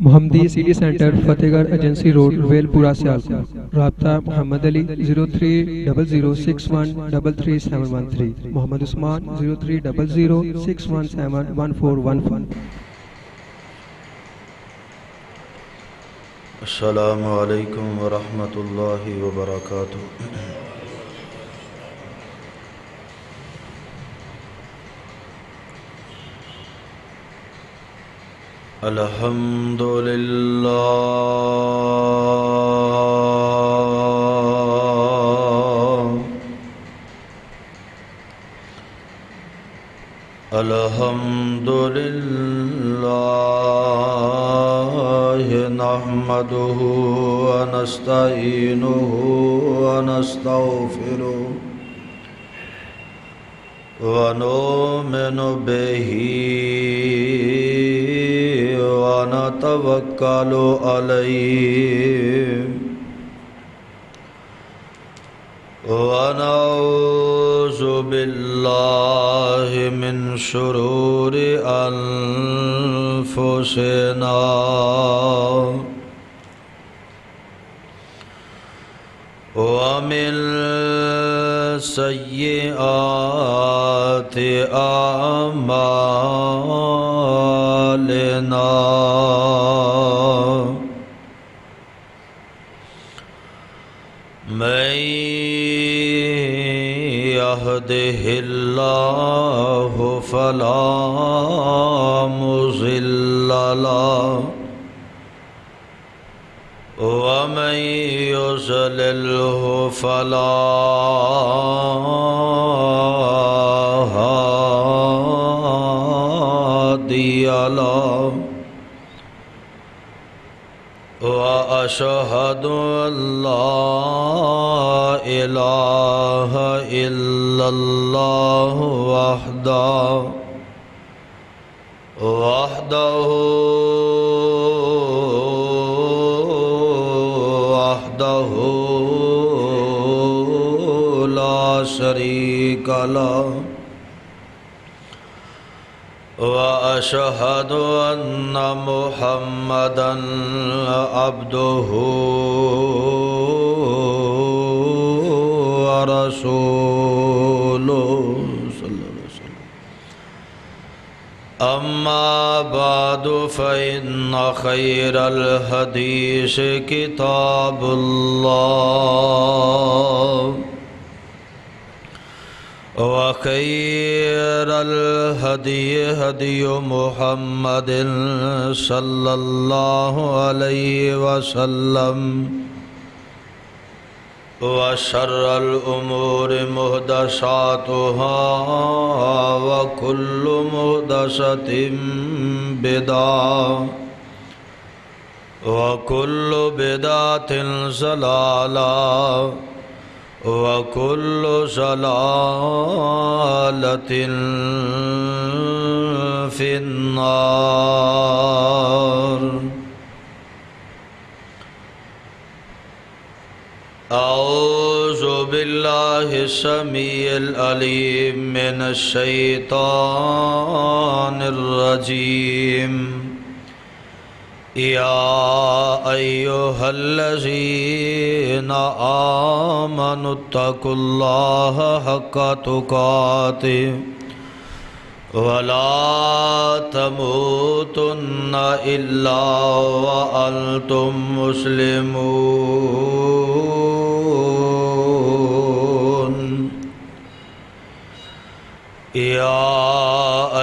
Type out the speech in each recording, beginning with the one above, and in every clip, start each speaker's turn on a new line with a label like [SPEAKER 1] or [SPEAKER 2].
[SPEAKER 1] محمدی CD centre فتح گڑھ agency road well پورہ سیالکوٹ۔ رابطہ محمد علی 030061333713، محمد عثمان 030061711415۔
[SPEAKER 2] السلام علیکم ورحمۃ اللہ وبرکاتہ۔ الحمد للہ الحمد للہ نحمده ونستعینه ونستغفره ونؤمن به ونتوکل علیہ ونعوذ باللہ من شرور انفسنا ومن سیئات اعمالنا من يهده الله فلا مضل له ومن يضلله فلا هادي له وأشهد أن لا إله إلا الله وحده لا شريك له وأشهد أن محمدًا عبده ورسوله صلى الله عليه وسلم. أما بعد فإن خير الحديث كتاب الله وخير الهدي هدي محمد صلى الله عليه وسلم وشر الأمور محدثاتها وكل محدثة بدعة وكل بدعة ضلالة وكل ضلالة في النار. أعوذ بالله السميع العليم من الشيطان الرجيم. يا أيها الذين آمنوا اتقوا الله حق تقاته ولا تموتن إلا وأنتم مسلمون. يا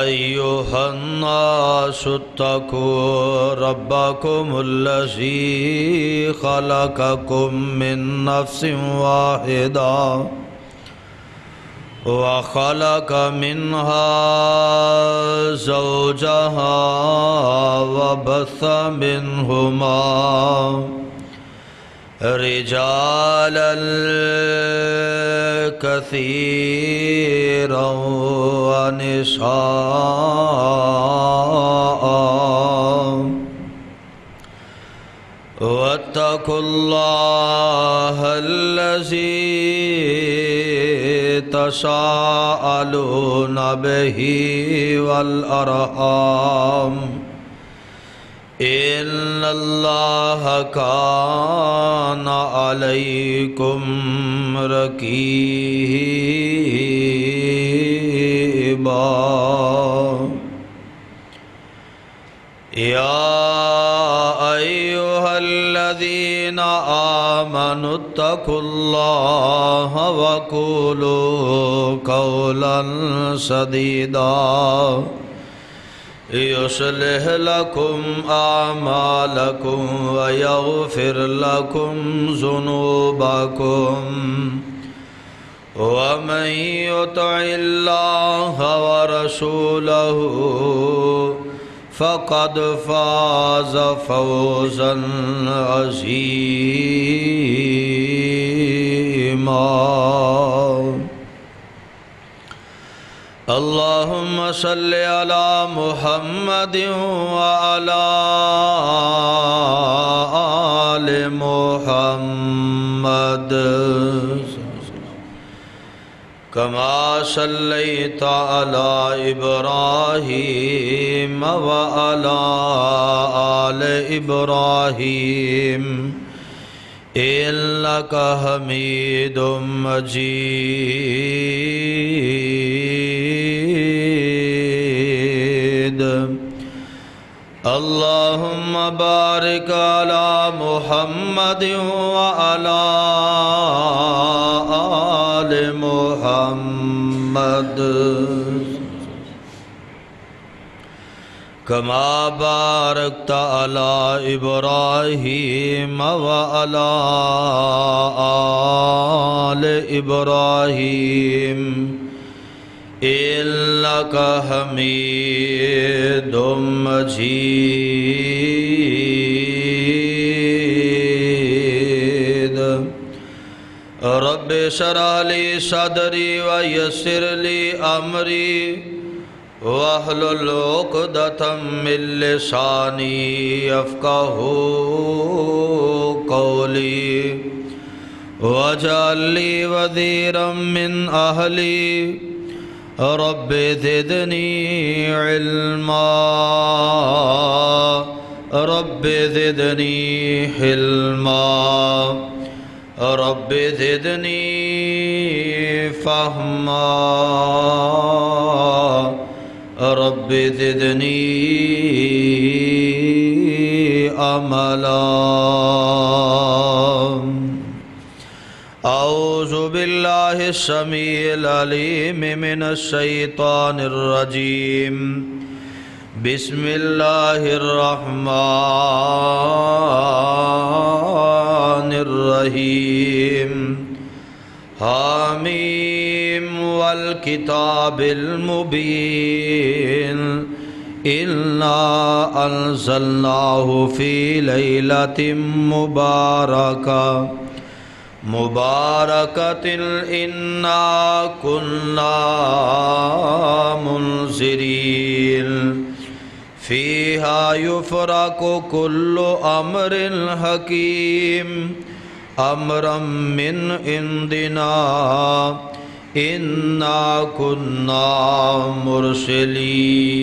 [SPEAKER 2] أيها الناس اتقوا ربكم الذي خلقكم من نفس واحدة وخلق منها زوجها وبث منهما رجالا كثيرا ونساء. واتقوا الله الذي تساءلون به والأرحام إن الله كان عليكم رقيبا يا أيها الذين آمنوا اتقوا الله وقولوا قولا سديدا يصلح لكم أعمالكم ويغفر لكم ذنوبكم ومن يطع الله ورسوله فقد فاز فوزا عظيما اللهم صل على محمد وعلى آل محمد كما صليت على إبراهيم وعلى آل إبراهيم إنك حميد مجيد اللهم بارك على محمد وعلى آل محمد كما باركت على إبراهيم وعلى آل إبراهيم إنك حميد مجيد رب اشرح لي صدري ويسر لي أمري واحلل عقدة من لساني يفقهوا قولي واجعل لي وزيرا من أهلي رب زدني علما رب زدني حلما رب زدني فهما رب زدنی عملا اعوذ باللہ السمیع العلیم من الشیطان الرجیم بسم اللہ الرحمن الرحیم حامیم والکتاب المبین انا انزلناہ فی لیلۃ مبارکۃ انا کنا منذرین فیہا یفرق کل امر حکیم امرا من عندنا انا کنا مرسلین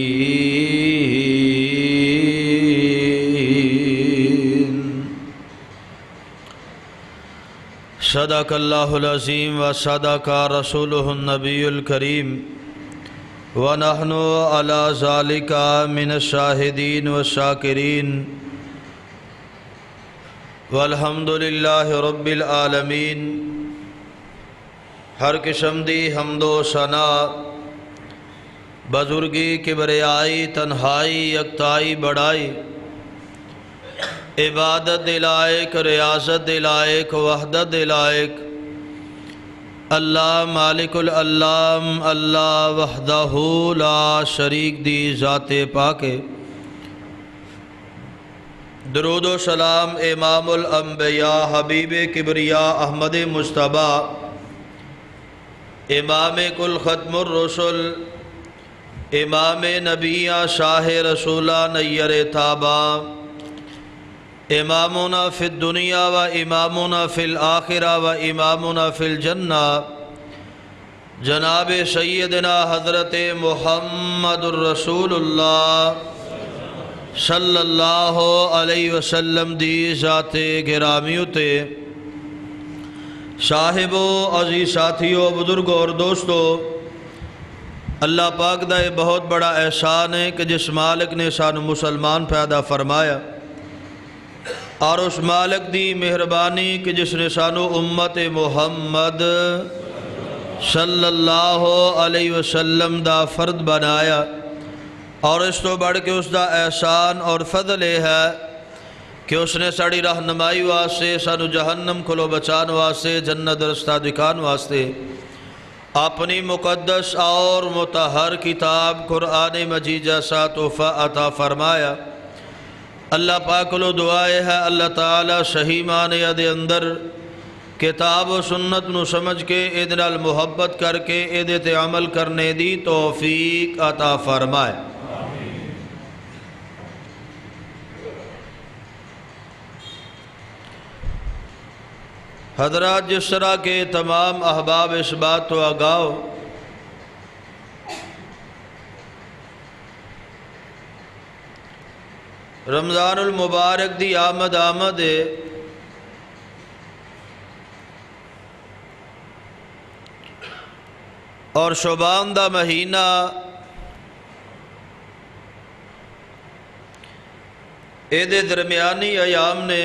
[SPEAKER 2] صدق اللہ العظیم و صدق رسولہ النبی الکریم ونحن علی ذالک من الشاہدین والشاکرین والحمد للہ رب العالمین ہر قسم دی حمد و ثنا بزرگی کبریائی تنہائی یکتائی بڑائی عبادت دلائق ریاضت دلائق وحدت دلائق اللہ مالک العلام اللہ وحدہ لا شریک دی ذات پاکے درود و سلام امام الانبیاء حبیب کبریاء احمد مجتبیٰ امام کل ختم الرسل امام نبیہ شاہ رسولہ نیر تابہ امامنا فی الدنیا و امامنا فی الآخرہ و امامنا فی الجنہ جناب سیدنا حضرت محمد الرسول اللہ صلی اللہ علیہ وسلم دی ذات گرامی تے صاحبو عزیز ساتھیو بزرگو اور دوستو، اللہ پاک دا یہ بہت بڑا احسان ہے کہ جس مالک نے سانو مسلمان پیدا فرمایا، اور اس مالک دی مہربانی کہ جس نے سانو امت محمد صلی اللہ علیہ وسلم دا فرد بنایا، اور اس تو بڑھ کے اس دا احسان اور فضل ہے کہ اس نے ساڑی رہنمائی واسطے سانو جہنم کھلو بچان واسطے جنت رستہ دکھان واسطے اپنی مقدس اور مطہر کتاب قرآن مجید جیسا تحفہ عطا فرمایا۔ اللہ پاک لو دعائے ہے اللہ تعالی صحیح معنی دے اندر کتاب و سنت نو سمجھ کے اے نال محبت کر کے اے تے عمل کرنے دی توفیق عطا فرمائے۔ حضرات، جس طرح کے تمام احباب اس بات تو آگاہ ہو رمضان المبارک دی آمد ہے، اور شعبان دا مہینہ دے درمیانی ایام نے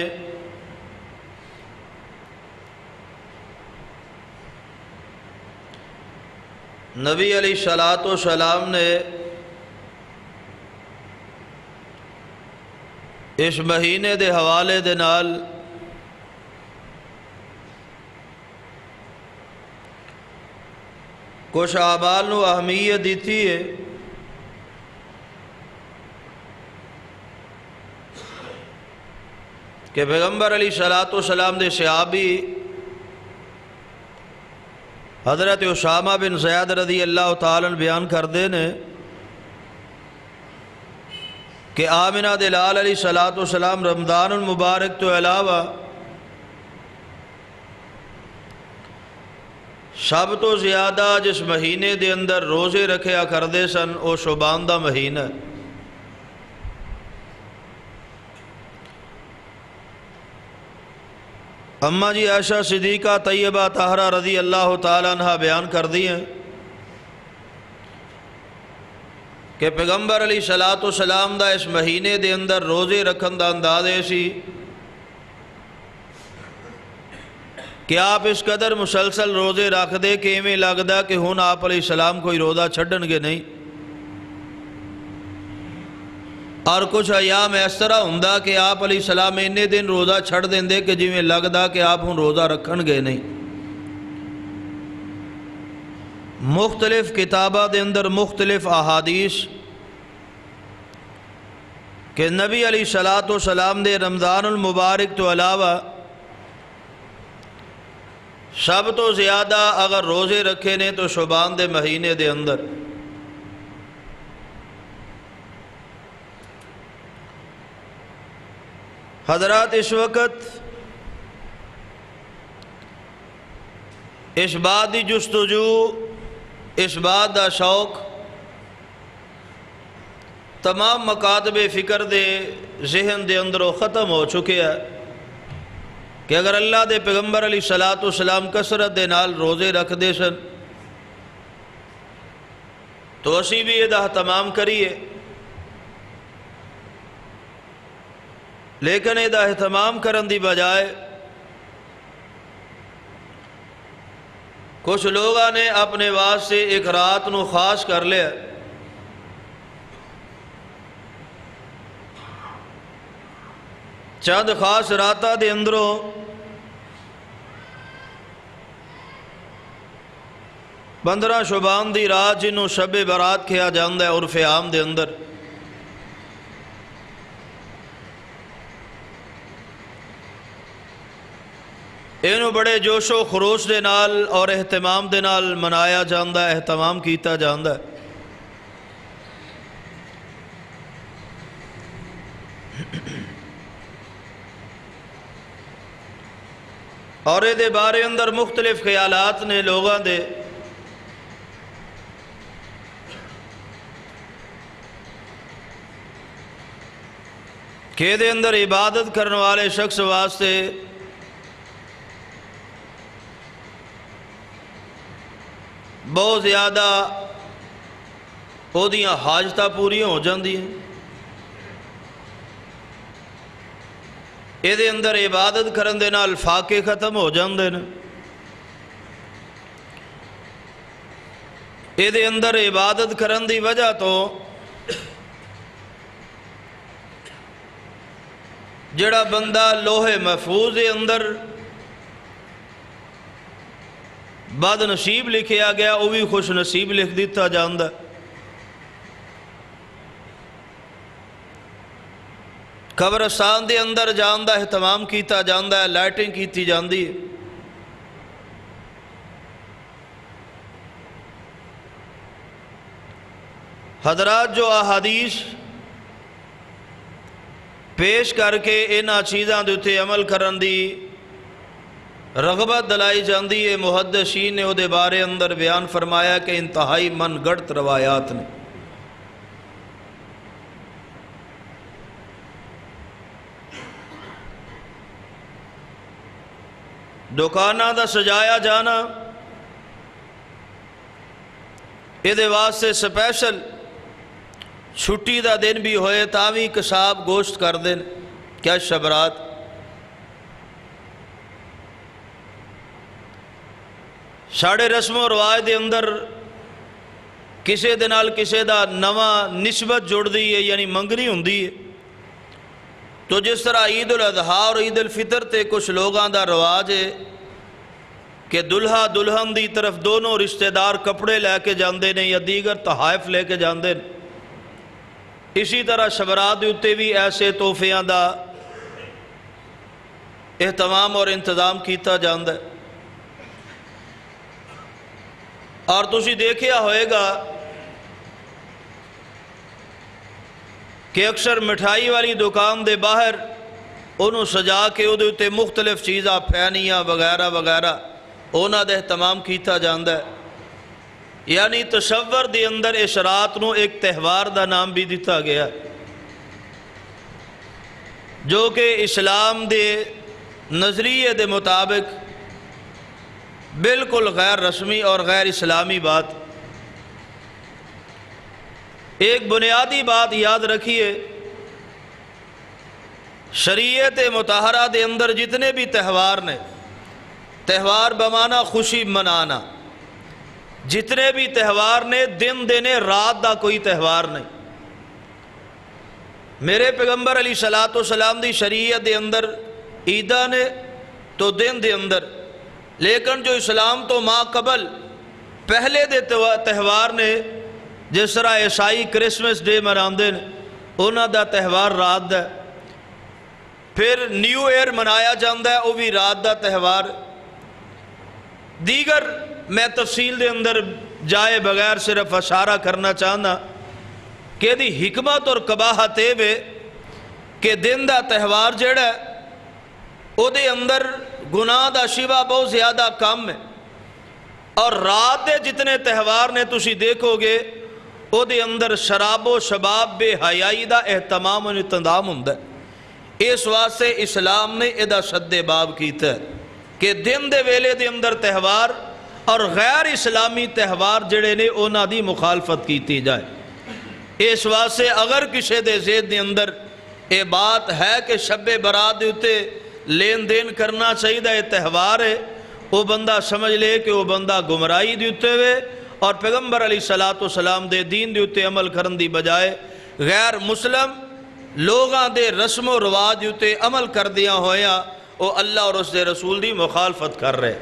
[SPEAKER 2] نبی علیہ السلام نے اس مہینے دے حوالے دے نال کچھ اعمال نو اہمیت دیتی ہے کہ پیغمبر علیہ السلام دے صحابی حضرت اسامہ بن زید رضی اللہ تعالیٰ بیان کر دینے کہ آمنہ دے لال علیہ السلام رمضان المبارک تو علاوہ سب تو زیادہ جس مہینے دے اندر روزے رکھیا کردے سن او شعبان دا مہینہ۔ اماں جی عائشہ صدیقہ طیبہ طاہرہ رضی اللہ تعالیٰ عنہ بیان کر دی ہیں کہ پیغمبر علیہ السلام دا اس مہینے دے اندر روزے رکھن دا انداز ایسی کہ آپ اس قدر مسلسل روزے رکھ دے کہ ایویں لگدا کہ ہن آپ علیہ السلام کوئی روزہ چھڈن گے نہیں، اور کچھ ایام اس طرح ہوندا کہ آپ علیہ السلام اننے دن روزہ چھڑ دیندے کہ جویں لگدا کہ آپ ہن روزہ رکھن گے نہیں۔ مختلف کتاباں دے اندر مختلف احادیث کہ نبی علیہ السلام دے رمضان المبارک تو علاوہ سب تو زیادہ اگر روزے رکھے نے تو شعبان دے مہینے دے اندر۔ حضرات، اس وقت اس بات دی جستجو، اس بات دا شوق تمام مکاتب فکر دے ذہن دے اندروں ختم ہو چکے ہیں کہ اگر اللہ دے پیغمبر علیہ السلام کثرت دے نال روزے رکھ دے سن تو اسی بھی یہ اہتمام کریے، لیکن یہ اہتمام کرن دی بجائے کچھ لوگاں نے اپنے واسطے ایک رات نو خاص کر لیا، چند خاص راتاں دے اندروں پندرہ شعبان دی رات جنہوں شب برات کیا جاندہ ہے عرف عام دے اندر، اینو بڑے جوش و خروش دے نال اور اہتمام دے نال منایا جاندہ ہے، اہتمام کیتا جاندہ ہے۔ اور دے بارے اندر مختلف خیالات نے لوگاں دے، کہ دے اندر عبادت کرنے والے شخص واسطے بہت زیادہ ਉਹਦੀਆਂ ਹਾਜਤਾਂ ਪੂਰੀਆਂ ਹੋ ਜਾਂਦੀਆਂ। ਇਹਦੇ ਅੰਦਰ ਇਬਾਦਤ ਕਰਨ ਦੇ ਨਾਲ ਫਾਕੇ ਖਤਮ ਹੋ ਜਾਂਦੇ ਨੇ। ਇਹਦੇ ਅੰਦਰ ਇਬਾਦਤ ਕਰਨ ਦੀ ਵਜ੍ਹਾ ਤੋਂ ਜਿਹੜਾ ਬੰਦਾ ਲੋਹੇ ਮਹਿਫੂਜ਼ ਦੇ ਅੰਦਰ ਬਦ ਨਸੀਬ ਲਿਖਿਆ ਗਿਆ ਉਹ ਵੀ ਖੁਸ਼ ਨਸੀਬ ਲਿਖ ਦਿੱਤਾ ਜਾਂਦਾ। قبرستان دے اندر جان دا اہتمام کیتا جاندا ہے، لائٹنگ کیتی جاندی ہے۔ حضرات جو احادیث پیش کر کے انہاں چیزاں دے اتے عمل کرن دی رغبت دلائی جاندی ہے، محدثین نے او دے بارے اندر بیان فرمایا کہ انتہائی من گڑت روایات نے۔ دکاناں دا سجایا جانا یہ واسطے سپیشل چھٹی دا دن بھی ہوئے تاوی کساب گوشت کر دیں کیا شبرات۔ ساڑھے رسم و رواج دے اندر کسے دے نال کسے دا نواں نسبت جڑ دی ہے، یعنی منگنی ہوندی ہے۔ تو جس طرح عید الاضحیٰ اور عید الفطر تے کچھ لوگاں دا رواج ہے کہ دلہا دلہن دی طرف دونوں رشتہ دار کپڑے لے کے جاندے نے یا دیگر تحائف لے کے جاندے نے، اسی طرح شبرات دے اتے بھی ایسے تحفیاں دا اہتمام اور انتظام کیتا جاندا ہے۔ اور تسی دیکھیا ہوئے گا کہ اکثر مٹھائی والی دکان دے باہر انہوں سجا کے او دے اتے مختلف چیزاں پھینیاں وغیرہ وغیرہ اونا دے اہتمام کیتا جاندا ہے۔ یعنی تصور دے اندر اس رات نو ایک تہوار دا نام بھی دیتا گیا جو کہ اسلام دے نظریے دے مطابق بالکل غیر رسمی اور غیر اسلامی بات۔ ایک بنیادی بات یاد رکھیے، شریعت مطہرہ دے اندر جتنے بھی تہوار نے، تہوار بمانا خوشی منانا، جتنے بھی تہوار نے دن دینے رات دا کوئی تہوار نہیں۔ میرے پیغمبر علیہ الصلوۃ والسلام دی شریعت دے اندر عیدہ نے تو دن دے اندر، لیکن جو اسلام تو ماں قبل پہلے دے تہوار نے جس طرح عیسائی کرسمس ڈے مناندے نے انہاں دا تہوار رات دا، پھر نیو ایئر منایا جاندہ ہے وہ بھی رات دا تہوار۔ دیگر میں تفصیل دے اندر جائے بغیر صرف اشارہ کرنا چاہنا کہ دی حکمت اور قباحت ہے کہ دن دا تہوار جڑا ہے او دے اندر گناہ دا شیوہ بہت زیادہ کم ہے، اور رات دے جتنے تہوار نے تسی دیکھو گے او دے اندر شراب و شباب بے حیائی دا اہتمام و انتظام ہوندا ہے۔ اس واسطے اسلام نے ادا شد باب کیتا ہے کہ دن دے ویلے دے اندر تہوار اور غیر اسلامی تہوار جڑے نے اونا دی مخالفت کیتی جائے۔ اس واسطے اگر کسی دے ذہن دے اندر یہ بات ہے کہ شب برات دے اتے لین دین کرنا چاہیے تہوار ہے، وہ بندہ سمجھ لے کہ وہ بندہ گمراہی دے اتے ہوئے اور پیغمبر علیہ الصلوۃ والسلام دے دین دے اتے عمل کرن دی بجائے غیر مسلم لوگاں دے رسم و رواج دے اتے عمل کر دیا ہویا وہ اللہ اور اس دے رسول دی مخالفت کر رہے۔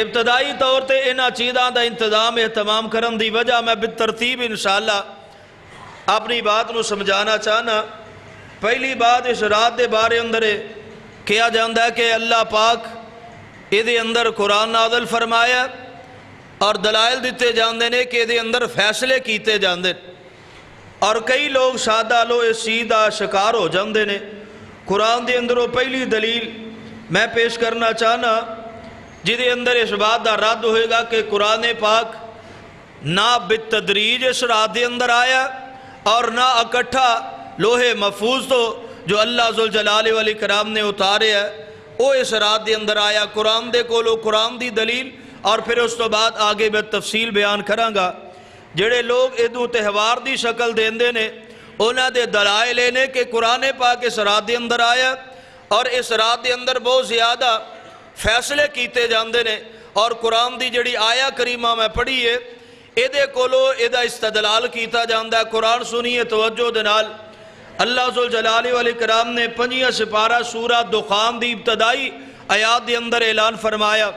[SPEAKER 2] ابتدائی طور تے انہاں چیزاں دا انتظام اہتمام کرن دی وجہ میں بالترتیب انشاءاللہ اپنی بات نو سمجھانا چاہنا۔ پہلی بات اس رات دے بارے اندر کیا جاندہ ہے کہ اللہ پاک یہ اندر قرآن نازل فرمایا اور دلائل دیتے جاندے نے کہ یہ اندر فیصلے کیتے جاندے، اور کئی لوگ سادہ لو اس چیز دا شکار ہو جاندے نے۔ قرآن دے اندر وہ پہلی دلیل میں پیش کرنا چاہنا جدے اندر اس بات دا رد ہوئے گا کہ قرآن پاک نہ بالتدریج اس رات دے اندر آیا اور نہ اکٹھا لوہے محفوظ تو جو اللہ ذوالجلال والاکرام نے اتارے ہے وہ اس رات دے اندر آیا قرآن دے کولو قرآن دی دلیل اور پھر اس تو بعد آگے میں تفصیل بیان کراں گا جڑے لوگ ادو تہوار دی شکل دیندے نے انہاں دے دلائل نے کہ قرآن پاک اس رات دے اندر آیا اور اس رات دے اندر بہت زیادہ فیصلے کیتے جاندے نے اور قرآن دی جڑی آیا کریمہ میں پڑھی ہے ایدے کولو ایدہ استدلال کیتا جاندہ ہے قرآن سنیے توجہ دنال اللہ ذوالجلال والاکرام نے 5 سپارہ سورہ دخان دی ابتدائی آیات دے اندر اعلان فرمایا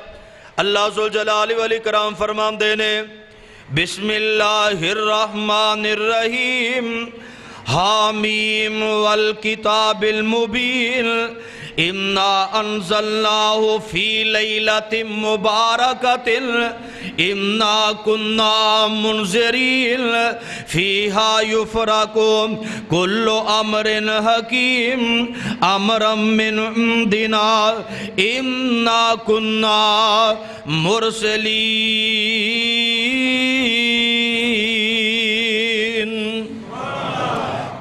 [SPEAKER 2] اللہ ذوالجلال والاکرام فرمان دینے بسم اللہ الرحمن الرحیم حامیم والکتاب المبین اِنَّا أَنزَلْنَاهُ فِي لَيْلَةٍ مُبَارَكَةٍ اِنَّا كُنَّا مُنذِرِينَ فِيهَا يُفْرَقُ كُلُّ أَمْرٍ حَكِيمٍ أَمْرًا مِّنْ عِندِنَا اِنَّا كُنَّا مُرْسِلِينَ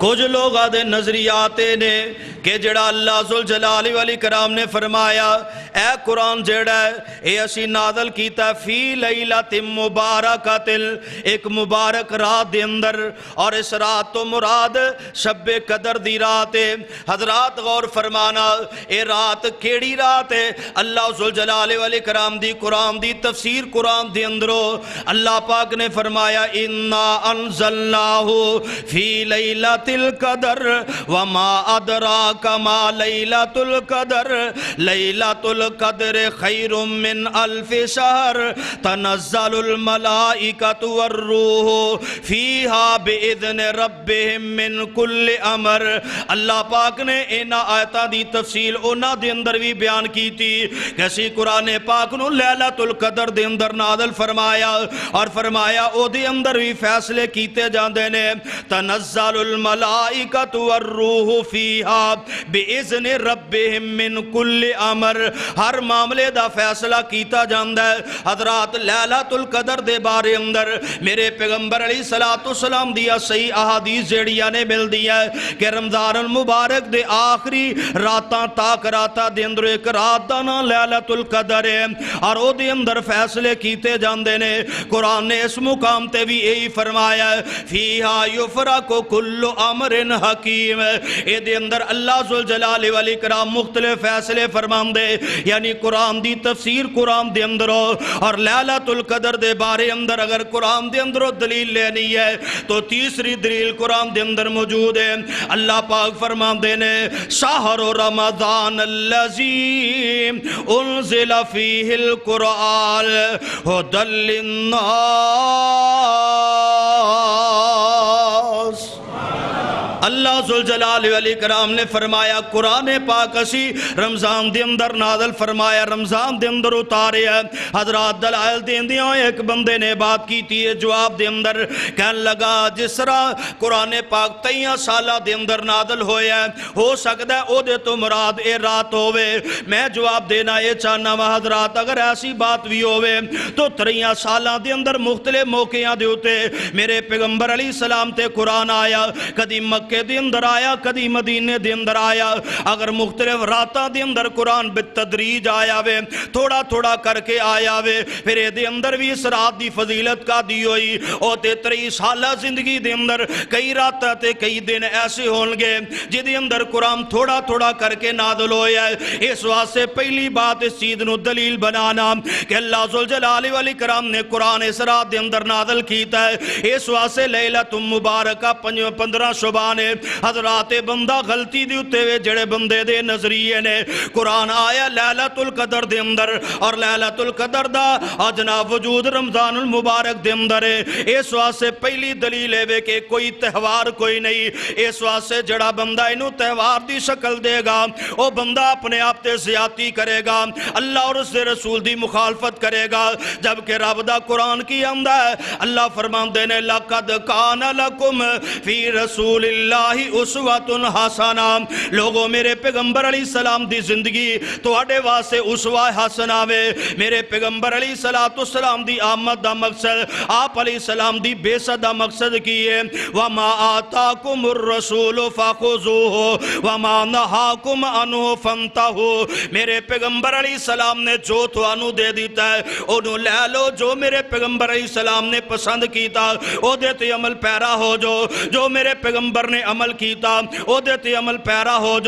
[SPEAKER 2] کچھ لوگ آدھے نظریات نے کہ جڑا اللہ ذوالجلال والاکرام نے فرمایا اے قرآن جڑا ہے اے اسی نازل کیتا فی لیلۃ مبارکۃ ایک مبارک رات دے اندر اور اس رات تو مراد شب قدر دی رات ہے حضرات غور فرمانا اے رات کیڑی رات ہے اللہ ذوالجلال والاکرام دی قرآن دی تفسیر قرآن دے اندرو اللہ پاک نے فرمایا انا انزلناہ فی لیلۃ القدر وما ادراک کما لیلۃ القدر لیلۃ القدر خیر من الف شہر تنزل الملائکۃ والروح فیہا باذن ربہم من کل امر اللہ پاک نے اینا آیتاں دی تفصیل اونا دے اندر بھی بیان کی تھی کیسی قرآن پاک نو لیلۃ القدر دے اندر نازل فرمایا اور فرمایا او دے اندر بھی فیصلے کیتے جاندے نے تنزل الملائکۃ والروح فیہا بِإِذْنِ رَبِّهِمْ مِنْ كُلِّ عَمر ہر معاملے دا فیصلہ کیتا جاندہ ہے حضرات لیلۃ القدر دے بارے اندر میرے پیغمبر علیہ السلام دیا صحیح احادیث جیڑیاں نے مل دیا ہے کہ رمضان المبارک دے آخری راتاں تاک راتاں دے اندر ایک رات دا نا لیلۃ القدر ہے اور او دے اندر فیصلے کیتے جاندے نے قرآن نے اس مقام تے بھی یہی فرمایا ہے فیہا یفرق کل امر حکیم اے دے اندر اللہ ذوالجلال والاکرام مختلف فیصلے فرمان دے یعنی قرآن دی تفسیر قرآن دے اندرو اور لیلۃ القدر دے بارے اندر اگر قرآن دے اندرو دلیل لینی ہے تو تیسری دلیل قرآن دے اندر موجود ہے اللہ پاک فرمان دینے شہر رمضان الذی انزل فیہ القرآن ھدی للناس اللہ ذوالجلال والاکرام نے فرمایا قرآن پاک اسی رمضان دے اندر نازل فرمایا رمضان دے اندر اتارے ہے حضرات دلائل دین دیاں ایک بندے نے بات کی تھی جواب دے اندر کہنے لگا جس طرح قرآن پاک 23 سالہ دے اندر نازل ہویا ہے ہو سکتا ہے او دے تو مراد اے رات ہوئے میں جواب دینا یہ چاہنا حضرات اگر ایسی بات بھی ہوئے تو 23 سالہ دے اندر مختلف موقعیاں دے ہوتے میرے پیغمبر علیہ السلام تے قرآن آیا کدی مکہ دے اندر آیا کدی مدینے دے اندر آیا اگر مختلف راتاں دے اندر قرآن بالتدریج آیا وے تھوڑا تھوڑا کر کے آیا وے پھر دے اندر بھی اس رات دی فضیلت کا دی ہوئی او 23 سالہ زندگی دے اندر کئی راتاں تے کئی دن ایسے ہونگے جدے اندر قرآن تھوڑا تھوڑا کر کے نازل ہویا ہے اس واسطے پہلی بات اس چیز نو دلیل بنانا کہ اللہ ذوالجلال والاکرام نے قرآن اس رات دے اندر نازل کیتا ہے اس واسطے لیلۃ مبارکہ 15 شعبان حضرات بندہ غلطی دی اتے ہوئے جڑے بندے دے نظریے نے قرآن آیا لیلۃ القدر دے اندر اور لیلۃ القدر دا جناب وجود رمضان المبارک دے اندر ہے اس واسطے پہلی دلیل ہے کہ کوئی تہوار کوئی نہیں اس واسطے جڑا بندہ انہوں تہوار دی شکل دے گا وہ بندہ اپنے آپ تے زیادتی کرے گا اللہ اور اس رسول دی مخالفت کرے گا جبکہ رب دا قرآن کی آمدہ ہے اللہ فرمان دینے لَقَدْ كَانَ لَكُمْ فِي رَسُولِ اللہ اسوۃ حسنہ، لوگو میرے پیغمبر علیہ السلام دی زندگی تواڈے واسطے اسوہ حسنہ وے۔ میرے پیغمبر علیہ السلام دی آمد دا مقصد، آپ علیہ السلام دی بیست دا مقصد کی ہے، وَمَا آتَاكُمُ الرَّسُولُ فَخُذُوهُ وَمَا نَهَاكُمْ عَنْهُ فَانْتَهُوا۔ میرے پیغمبر علیہ السلام نے جو توانو دے دیتا ہے انہوں لے لو، جو میرے پیغمبر علیہ السلام نے پسند کیتا او دیتے عمل پیرا ہو، جو میرے پیغمبر نے عمل کیتا او دیتے عمل پیرا ہو،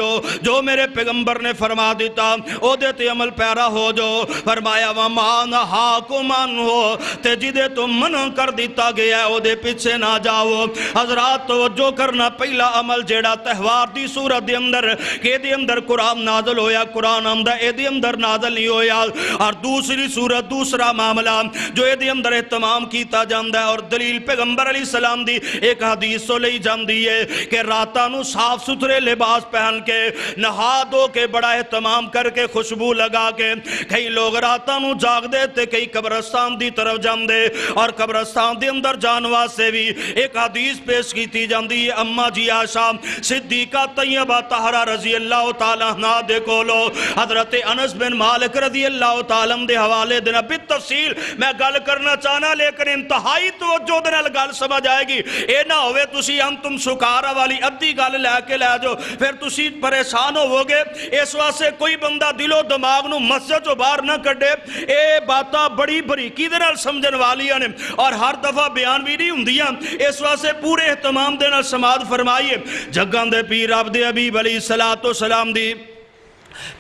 [SPEAKER 2] جو میرے پیغمبر نے فرما دیتا او دیتے عمل پیرا ہو۔ جو فرمایا وَمَا نَهَاكُمْ عَنْهُ، تے جدے تم منع کر دیتا گیا ہے او دے پیچھے نہ جاؤ۔ حضرات توجہ کرنا، پہلا عمل جیڑا تہوار دی صورت دے اندر کہ دے اندر قرآن نازل ہویا، قرآن آمدہ اے دے اندر نازل نہیں ہویا، اور دوسری صورت دوسرا معاملہ جو اے دے اندر اہتمام کیتا جاندہ ہے، اور دلیل پیغمبر علیہ السلام دی ایک حدیث تو لئی جاندی ہے کہ راتانو صاف ستھرے لباس پہن کے نہا دو کے بڑا اہتمام کر کے خوشبو لگا کے کئی لوگ راتانو جاگ دیتے، کئی قبرستان دی طرف جان دے، اور قبرستان دے اندر جانوا سے بھی ایک حدیث پیش کیتی جاندی ہے۔ اما جی عائشہ صدیقہ طیبہ طاہرہ رضی اللہ تعالیٰ عنہ دے کولو حضرت انس بن مالک رضی اللہ تعالیٰ دے حوالے دینا بالتفصیل میں گل کرنا چاہنا، لیکن انتہائی توجہ دینا گل سمجھ آئے گی۔ اے نہ ہوئے تسی انتم سکارہ والی ادھی گل لے کے لے جو پھر تسی پریشان ہو گے۔ اس واسطے کوئی بندہ دل و دماغ نو مسجد جو باہر نہ کڈے، اے باتاں بڑی بڑی کیدے نال سمجھن والیاں نے اور ہر دفعہ بیان بھی نہیں ہوندیاں، اس واسطے پورے اہتمام دے نال سماعت فرمائیے۔ جگاں دے پیر عبد حبیب علیہ السلام دی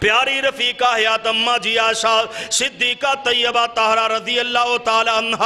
[SPEAKER 2] پیاری رفیقہ حیات اماں جی عائشہ صدیقہ طیبہ طاہرہ رضی اللہ تعالی عنہ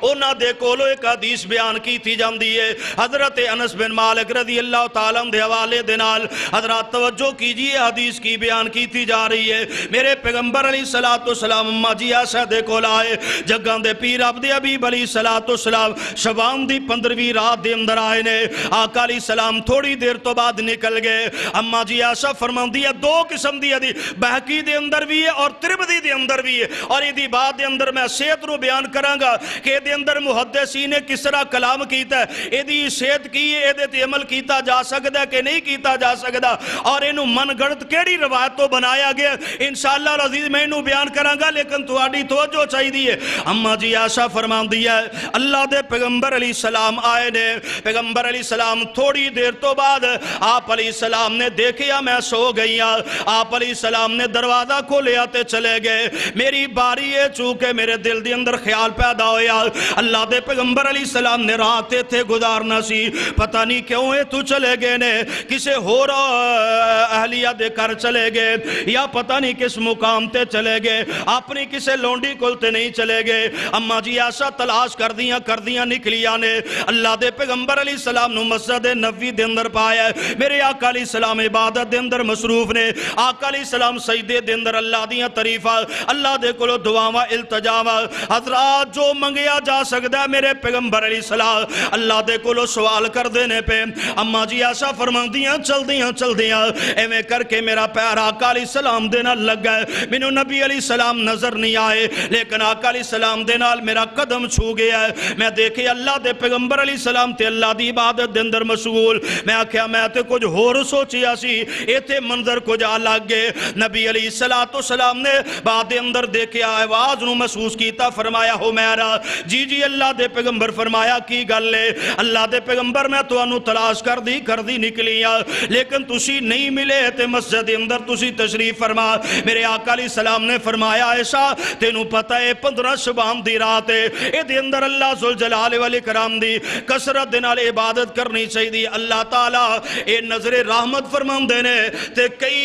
[SPEAKER 2] انہاں دے کولو ایک حدیث بیان کی تھی جاندی ہے۔ حضرت انس بن مالک رضی اللہ تعالیٰ دے حوالے دنال حضرات توجہ کیجئے، حدیث کی بیان کی تھی جا رہی ہے۔ میرے پیغمبر علیہ السلام اماں جی عائشہ دے کول آئے، جگاں دے پیر عبد حبیب علیہ السلام شبان دی 15ویں رات دے اندر آئے نے۔ آقا علیہ السلام تھوڑی دیر تو بعد نکل گئے۔ اماں جی عائشہ فرماندی ہے دو قسم دی بحقی دے اندر بھی ہے اور ترمذی دے اندر بھی ہے، اور یہ دی بات دے اندر میں صحت رو بیان کروں گا کہ دے اندر محدثین نے کس طرح کلام کیتا ہے، یہ دی صحت کی ہے، یہ تے عمل کیتا جا سکتا ہے کہ نہیں کیتا جا سکتا، اور انہوں من گڑت کیڑی روایت تو بنایا گیا انشاءاللہ العزیز میں انہوں بیان کروں گا، لیکن تواڈی توجہ چاہی دی ہے۔ اماں جی عائشہ فرمان دیا ہے اللہ دے پیغمبر علیہ السلام آئے نے، پیغمبر علیہ السلام تھوڑی دیر تو بعد آپ علیہ السلام نے دیکھیا میں سو گئی ہوں، آپ علیہ السلام نے دروازہ کو لے آتے چلے گئے، میری باری ہے چونکہ میرے دل دی اندر خیال پیدا ہویا اللہ دے پیغمبر علیہ السلام نے راتیں تھے گزارنا سی، پتہ نہیں کیوں ہے تو چلے گئے نے، کسے ہو رہا اہلیہ دے کر چلے گئے یا پتہ نہیں کس مقام تے چلے گئے، اپنی کسے لونڈی کلتے نہیں چلے گئے۔ اماں جی عائشہ تلاش کر دیاں نکلیاں نے، اللہ دے پیغمبر علیہ السلام نو مسجد نبوی دے اندر پایا، میرے آقا علیہ السلام عبادت دے اندر مصروف نے، آقا علیہ السلام سجدے دے اندر اللہ دیاں تعریفاں اللہ دے کولو دعاواں التجاواں حضرات جو منگیا جا سکدا ہے میرے پیغمبر علیہ السلام اللہ دے کولو سوال کر دینے پہ اماں جی عائشہ فرماندیاں چل دیاں ایویں کر کے میرا پیر آقا علیہ السلام دے نال لگ گئے، مینوں نبی علیہ السلام نظر نہیں آئے لیکن آقا علیہ السلام دے نال میرا قدم چھو گیا ہے، میں دیکھے اللہ دے پیغمبر علیہ السلام تے اللہ دی عبادت دے اندر مشغول، میں آکھیا میں تے کچھ ہور سوچیا سی ایتھے منظر کچھ الگ ہے۔ نبی علیہ السلام نے بعد اندر دیکھے آواز نو محسوس کیتا، فرمایا ہو میرا جی اللہ دے پیغمبر، فرمایا کی گل ہے؟ اللہ دے پیغمبر میں تو انو تلاش کر دی نکلیاں لیکن تسی نہیں ملے تے مسجد اندر تسی تشریف فرما۔ میرے آقا علیہ السلام نے فرمایا عائشہ تینوں پتہ ہے 15 شبان دی رات ہے، اے دے اندر اللہ ذوالجلال والاکرام دی کثرت دے نال عبادت کرنی چاہیے، اللہ تعالیٰ اے نظر رحمت فرماندے نے تے کئی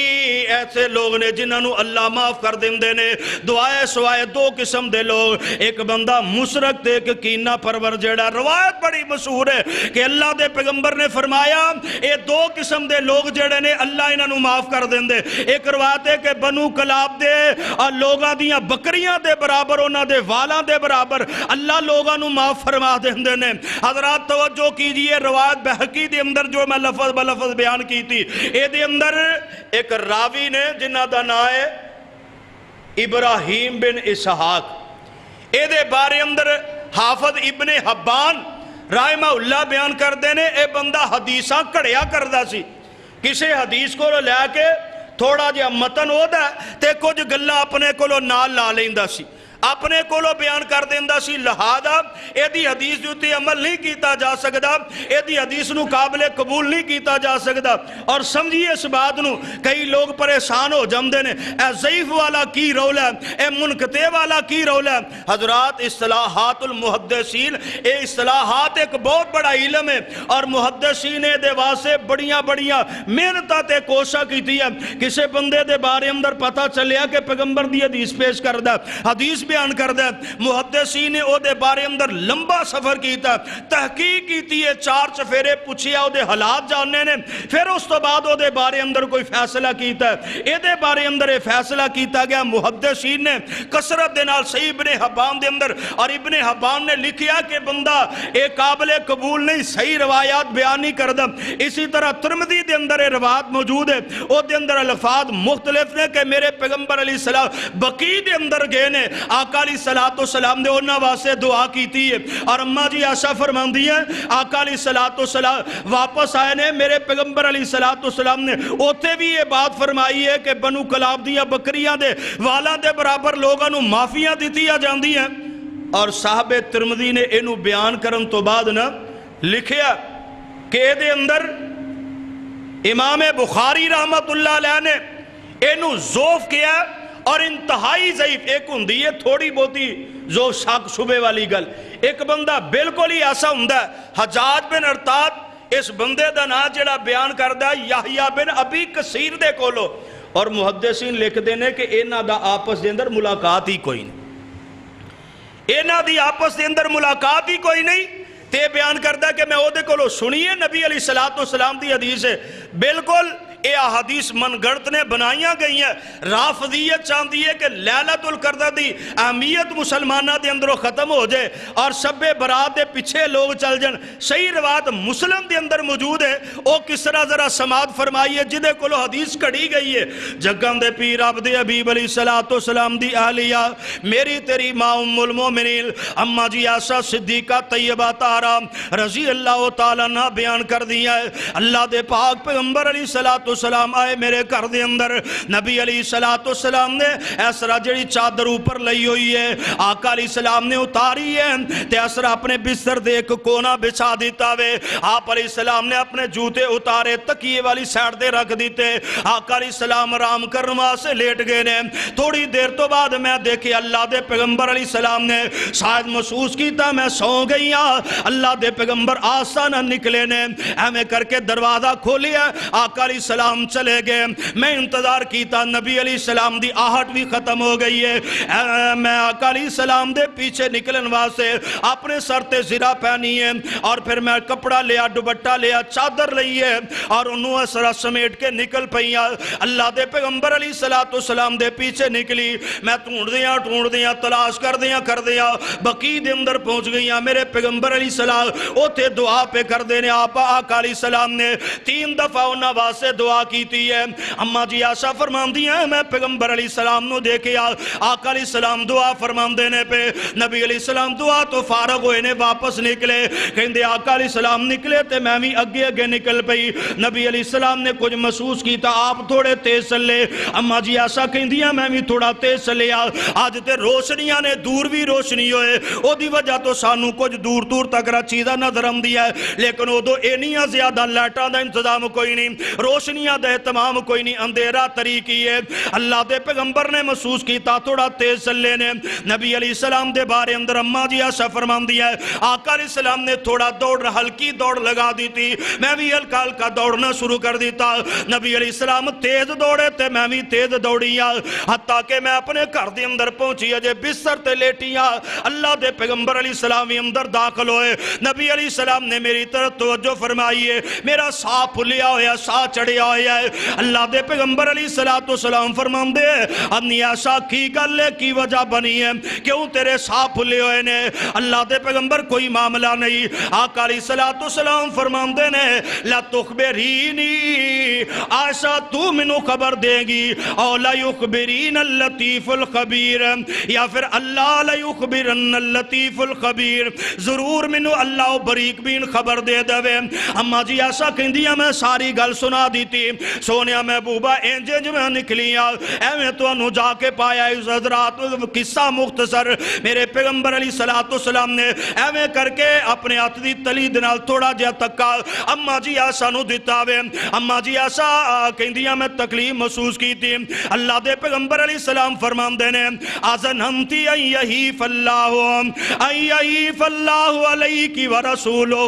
[SPEAKER 2] ایسے لوگ نے جنہوں اللہ معاف کر دیندے نے۔ دعائے سوائے دو قسم دے لوگ، ایک بندہ مشرک تے ایک کینہ پرور جیڑا، روایت بڑی مشہور ہے کہ اللہ دے پیغمبر نے فرمایا اے دو قسم دے لوگ جیڑے نے اللہ انہوں معاف کر دیندے، ایک روایت ہے کہ بنو کلاب دے لوگاں دیاں بکریاں دے برابر انہاں دے والاں دے برابر اللہ لوگاں نو معاف فرما دیندے نے۔ حضرات توجہ کیجئے، روایت بحقی دے اندر جو میں لفظ بلفظ بیان کی تھی، اے دے اندر ایک راوی نے جنہ دا نام ہے ابراہیم بن اسحاق، اے دے بارے اندر حافظ ابن حبان
[SPEAKER 3] رحمہ اللہ بیان کردے نے اے بندہ حدیثاں کڑیا کردہ سی کسے حدیث کو لے کے تھوڑا جہا متن ہوتا ہے تے کچھ گلہ اپنے کو نال لا لیندہ سی اپنے کولو بیان کر دیندہ سی لہذا ایدی حدیث جو تی عمل نہیں کیتا جا سکدا ایدی حدیث نو قابل قبول نہیں کیتا جا سکدا اور سمجھئے اس بات نو کئی لوگ پریشان ہو جمدے نے اے ضعیف والا کی رولا اے منقطع والا کی رولا حضرات اصطلاحات المحدثین اے اصطلاحات ایک بہت بڑا علم ہے اور محدثین دے واسے بڑیاں بڑیاں محنتاں تے کوشاں کی تھی کسے بندے دے بارے اندر پتہ چلیا کہ پیغمبر دی حدیث پیش کردہ حدیث بیان کردہ محدثین نے او دے بارے اندر لمبا سفر کیتا تحقیق کیتی ہے 4 چفیرے پوچھیا او دے حالات جاننے نے پھر اس تو بعد او دے بارے اندر کوئی فیصلہ کیتا ہے اے دے بارے اندر اے فیصلہ کیتا گیا محدثین نے کثرت دے نال صحیح ابن حبان دے اندر اور ابن حبان نے لکھیا کہ بندہ اے قابل قبول نہیں صحیح روایات بیان نہیں کردہ اسی طرح ترمذی دے اندر اے روایات موجود ہے او دے اندر الفاظ مختلف نے کہ میرے پیغمبر علیہ السلام بقی دے اندر گئے نے آقا علیہ السلام نے انہاں واسطے دعا کیتی ہے اور اماں جی عائشہ فرماندی ہیں آقا علیہ السلام واپس آئے نے میرے پیغمبر علیہ السلام نے اوتے بھی یہ بات فرمائی ہے کہ بنو کلاب دیاں بکریاں دے والاں دے برابر لوگاں نو معافیاں دتیاں جاندی ہیں اور صاحب ترمذی نے اینو بیان کرن تو بعد نا لکھیا کہ دے اندر امام بخاری رحمت اللہ علیہ نے اینو ضعف کیا اور انتہائی ضعیف ایک ہوندی ہے تھوڑی بہتی جو شک شبے والی گل ایک بندہ بالکل ہی ایسا ہوندہ ہے حجاج بن ارطاد اس بندے دا نا جڑا بیان کردہ یحییٰ بن ابی کثیر دے کولو اور محدثین لکھ دینے کہ اینا دا آپس دے اندر ملاقات ہی کوئی نہیں اینا دی آپس دے اندر ملاقات ہی کوئی نہیں تے بیان کردہ کہ میں او دے کولو سنیے نبی علیہ السلام دی حدیث ہے بالکل اے حدیث من گڑت نے بنائیاں گئی ہیں رافضیت چاہتی ہے کہ لیلۃ القدر دی اہمیت مسلمانہ دے اندروں ختم ہو جائے اور شب برات دے پیچھے لوگ چل جن صحیح روایت مسلم دے اندر موجود ہے او کس طرح ذرا سماعت فرمائی ہے جدے کولو حدیث کڑی گئی ہے جگن دے پیر عبد حبیب علیہ السلام دی اہلیہ میری تیری ماں ام المومنین اماں جی عائشہ صدیقہ طیبہ طاہرہ رضی اللہ تعالیٰ عنہ بیان کر دیا ہے اللہ دے پاک پیغمبر علیہ السلام آئے میرے گھر دے اندر نبی علیہ السلام نے ایسرا جڑی چادر اوپر لئی ہوئی ہے آقا علیہ السلام نے اتاری ہے تے ایسرا اپنے بستر دے ایک کونا بچھا دیتا وے آپ علیہ السلام نے اپنے جوتے اتارے تکیے والی سائڈ دے رکھ دیتے آقا علیہ السلام آرام کرنوا سے لیٹ گئے نے تھوڑی دیر تو بعد میں دیکھے اللہ دے پیغمبر علیہ السلام نے شاید محسوس کیتا میں سو گئی اللہ دے پیغمبر آسانہ نکلے نے ہمیں کر کے دروازہ کھولیا آقا علیہ السلام چلے گئے میں انتظار کیتا نبی علیہ السلام دی آہٹ بھی ختم ہو گئی ہے میں آقا علیہ السلام دے پیچھے نکلن واسے اپنے سر تے زرہ پہنی ہے اور پھر میں کپڑا لیا دوپٹہ لیا چادر لئی ہے اور انہوں اسرا سمیٹ کے نکل پئیا اللہ دے پیغمبر علیہ السلام دے پیچھے نکلی میں ٹونڈ دیا تلاش کر دیا بقی دے اندر پہنچ گئی میرے پیغمبر علیہ السلام اوتے دعا پہ کر دینے آقا علیہ السلام نے 3 دفعہ انہاں واسے دعا کیتی ہے اماں جی عائشہ فرماندی ہیں میں پیغمبر علیہ السلام نو دیکھے آقا علیہ السلام دعا فرمان دینے پہ نبی علیہ السلام دعا تو فارغ ہوئے نے واپس نکلے کہندے آقا علیہ السلام نکلے تے میں بھی اگے نکل پئی نبی علیہ السلام نے کچھ محسوس کیتا آپ تھوڑے تیز چلے اماں جی عائشہ کہندی ہیں میں بھی تھوڑا تیز چلے آج تے روشنیاں نے دور بھی روشنی ہوئے او دی وجہ تو سانو کچھ دور تک را چیزہ نظر ہم دیا ہے لیکن او دو اینیاں زیادہ لیٹاں دا انتظام کوئی نہیں روشنیاں دے تمام کوئی نہیں اندھیرا طریقی ہے اللہ دے پیغمبر نے محسوس کیتا تھوڑا تیز چلے نے نبی علیہ السلام دے بارے اندر اماں جی عائشہ فرمان دیا ہے آقا علیہ السلام نے تھوڑا ہلکی دوڑ لگا دی تھی میں بھی ہلکا دوڑنا شروع کر دیتا نبی علیہ السلام تیز دوڑے تے میں بھی تیز دوڑیا حتیٰ کہ میں اپنے گھر دے اندر پہنچی اجے بستر تے لیٹیا اللہ دے پیغمبر علیہ السلام اندر داخل ہوئے نبی علیہ السلام نے میری طرف توجہ فرمائی ہے میرا سا پھلیا ہویا سا چڑھیا ہویا ہے۔ اللہ دے پیغمبر علیہ السلام فرماندے انی ایسا کی گل ہے کی وجہ بنی ہے کیوں تیرے سا پھلے ہوئے نے؟ اللہ دے پیغمبر کوئی معاملہ نہیں۔ آقا علیہ السلام فرماندے نے لا تخبرینی آشا تو منو خبر دے گی او لا یخبرین اللطیف الخبیر یا پھر اللہ لا یخبرن اللطیف الخبیر ضرور منو اللہ بریک بین خبر دے دوے۔ اما جی ایسا کہندیا میں ساری گل سنا دیتی سونیا محبوبہ انج میں نکلیا ایویں تو انہوں جا کے پایا اس حضرات قصہ مختصر میرے پیغمبر علیہ السلام نے ایویں کر کے اپنے ہاتھ دی تلی دنال تھوڑا جہا تکا اما جی ایسا نو دیتا وے اما جی ایسا کہندیا میں تکلیف محسوس کی تھی۔ اللہ دے پیغمبر علیہ السلام فرمان دینے آزنہمتی ایہیف اللہ علیکی ورسولہ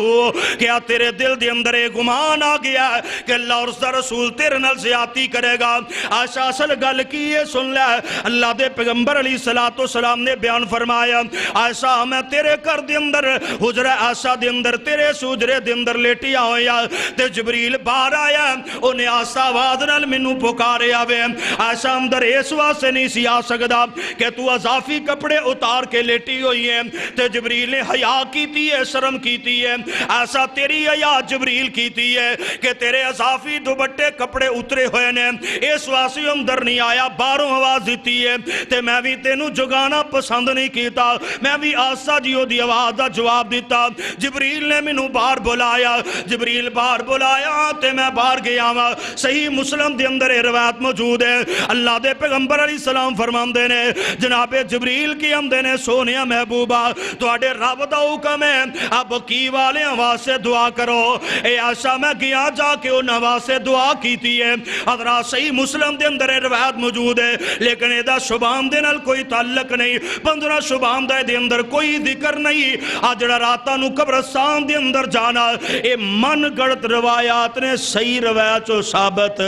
[SPEAKER 3] کیا تیرے دل دے اندر ایک گمان آ گیا ہے کہ اللہ اور اس دا رسول تیرے نال زیادتی کرے گا؟ آشا اصل گل کی ہے سن لے اللہ دے پیغمبر علیہ السلام نے بیان فرمایا آشا میں تیرے کر دے اندر حجرہ آشا دے اندر تیرے سوجرے دے اندر لیٹیا ہویا تے جبریل باہر آیا انہیں آسا آواز نال منو پکارے آوے آشا اندر اس واسے نہیں سی آ سکدا کہ تو اضافی کپڑے اتار کے لیٹی ہوئی ہے تے جبریل نے حیا کیتی ہے شرم کیتی ہے آشا تیری حیا جبریل کیتی ہے کہ تیرے اضافی دوبٹے کپڑے اترے ہوئے نے اس واسے اندر نہیں آیا باہروں آواز دیتی ہے تے میں بھی تینوں جگانا پسند نہیں کیتا میں بھی آسا جیو دی آواز دا جواب دیتا جبریل نے منو باہر بلایا جبریل باہر بلایا تے میں باہر گیا ہوا صحیح مسلم دے اندر روایت موجود ہے اللہ دے پیغمبر علیہ السلام فرماندے نے جناب جبریل کی ہم دینے سونیا محبوبہ تو آڑے رب دا حکم ہے اب کی والے واسے دعا کرو اے آشا میں گیا جا کے انہاں واسے دعا کیتی ہے حضرات صحیح مسلم دے اندر روایت موجود ہے لیکن ایدہ شبام دے نال کوئی تعلق نہیں 15 شبام دے اندر کوئی ذکر نہیں آجڑا راتاں نو قبرستان دے اندر جانا اے من گڑت روایات نے صحیح روایت چو ثابت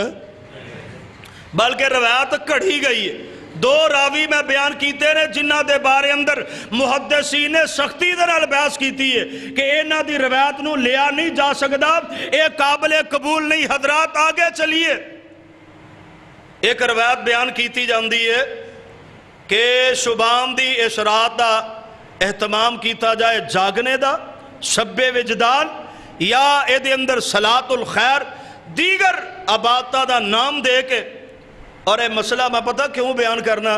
[SPEAKER 3] بلکہ روایت کڑھی گئی ہے دو راوی میں بیان کیتے نے جنہ دے بارے اندر محدثین نے سختی در بحث کیتی ہے کہ اینا دی روایت نو لیا نہیں جا سکتا اے قابل قبول نہیں حضرات آگے چلیے ایک روایت بیان کیتی جاندی ہے کہ شبام دی اس رات دا اہتمام کیتا جائے جاگنے دا شب وجدان یا اے دے اندر صلاۃ الخیر دیگر عبادتہ دا نام دے کے اور اے مسئلہ میں پتہ کیوں بیان کرنا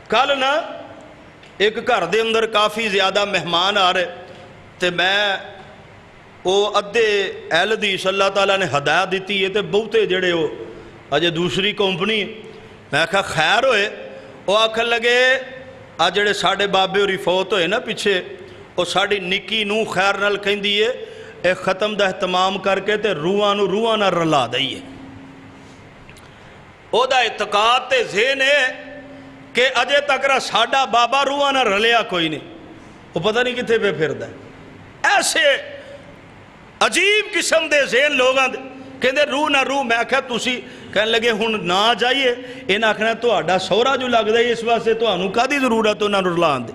[SPEAKER 3] کل نا ایک گھر دے اندر کافی زیادہ مہمان آ رہے تے میں او ادھے اہل حدیث اللہ تعالیٰ نے ہدایت دیتی ہے تے بہتے جڑے ہو اجے دوسری کمپنی میں کہا خیر ہوئے وہ آکھن لگے آج جڑے ساڑھے بابے اور فوت ہوئے نا پیچھے وہ ساڑھی نکی نو خیر نال کہیں دیئے اے ختم دا اہتمام کر کے تے روحانو رلا دائیے او دا اعتقاد تے ذہن ہے کہ اجے تک را ساڑھا بابا روحانہ رلیا کوئی نہیں وہ پتہ نہیں کتے پہ پھر دا ایسے عجیب قسم دے ذہن لوگاں دے کہندے روح نہ روح میں کہا تُسی کہنے لگے ہن نہ جائیے ان آکھنا تو آڈا سورا جو لگ دے اس واسے تو آنو کا دی ضرورت تو نہ رلان دے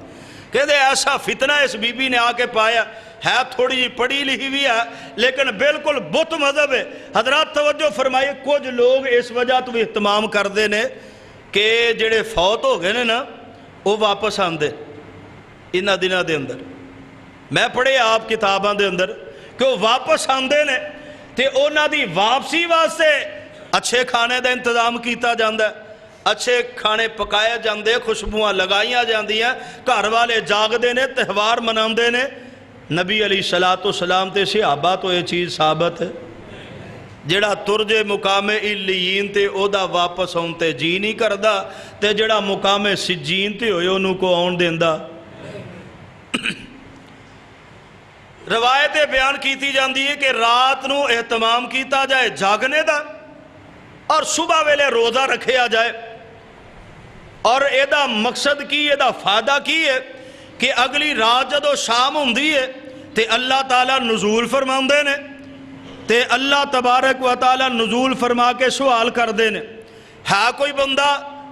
[SPEAKER 3] کہندے ایسا فتنہ اس بی بی نے آکے پایا ہے تھوڑی جی پڑھی لکھی بھی ہے لیکن بالکل بت مذہب ہے حضرات توجہ فرمائے کچھ لوگ اس وجہ تو اہتمام کر دے نے کہ جڑے فوت ہو گئے نا وہ واپس آندے انہاں دنوں دے اندر میں پڑھے آپ کتاباں دے اندر کہ وہ واپس آندے نے تے انہاں دی واپسی واسطے اچھے کھانے دا انتظام کیتا جاندہ ہے اچھے کھانے پکائے جاندے خوشبوئاں لگائیاں جاندیاں گھر والے جاگ دے نے تہوار مناندے نے نبی علیہ السلام تے صحابہ تو یہ چیز ثابت ہے جڑا ترجے مقام علیین تے او دا واپس ہون تے جی نہیں کردہ تے جڑا مقام سجین تے ہوئے انہوں کو آن دیندہ روایتیں بیان کیتی جاندی ہے کہ رات نو اہتمام کیتا جائے جاگنے دا اور صبح ویلے روزہ رکھے آ جائے اور ایدہ مقصد کی ایدہ فائدہ کی ہے کہ اگلی رات جدو شام ہوندی ہے تے اللہ تعالیٰ نزول فرماؤں دے نے تے اللہ تبارک و تعالیٰ نزول فرما کے سوال کر دے نے ہے کوئی بندہ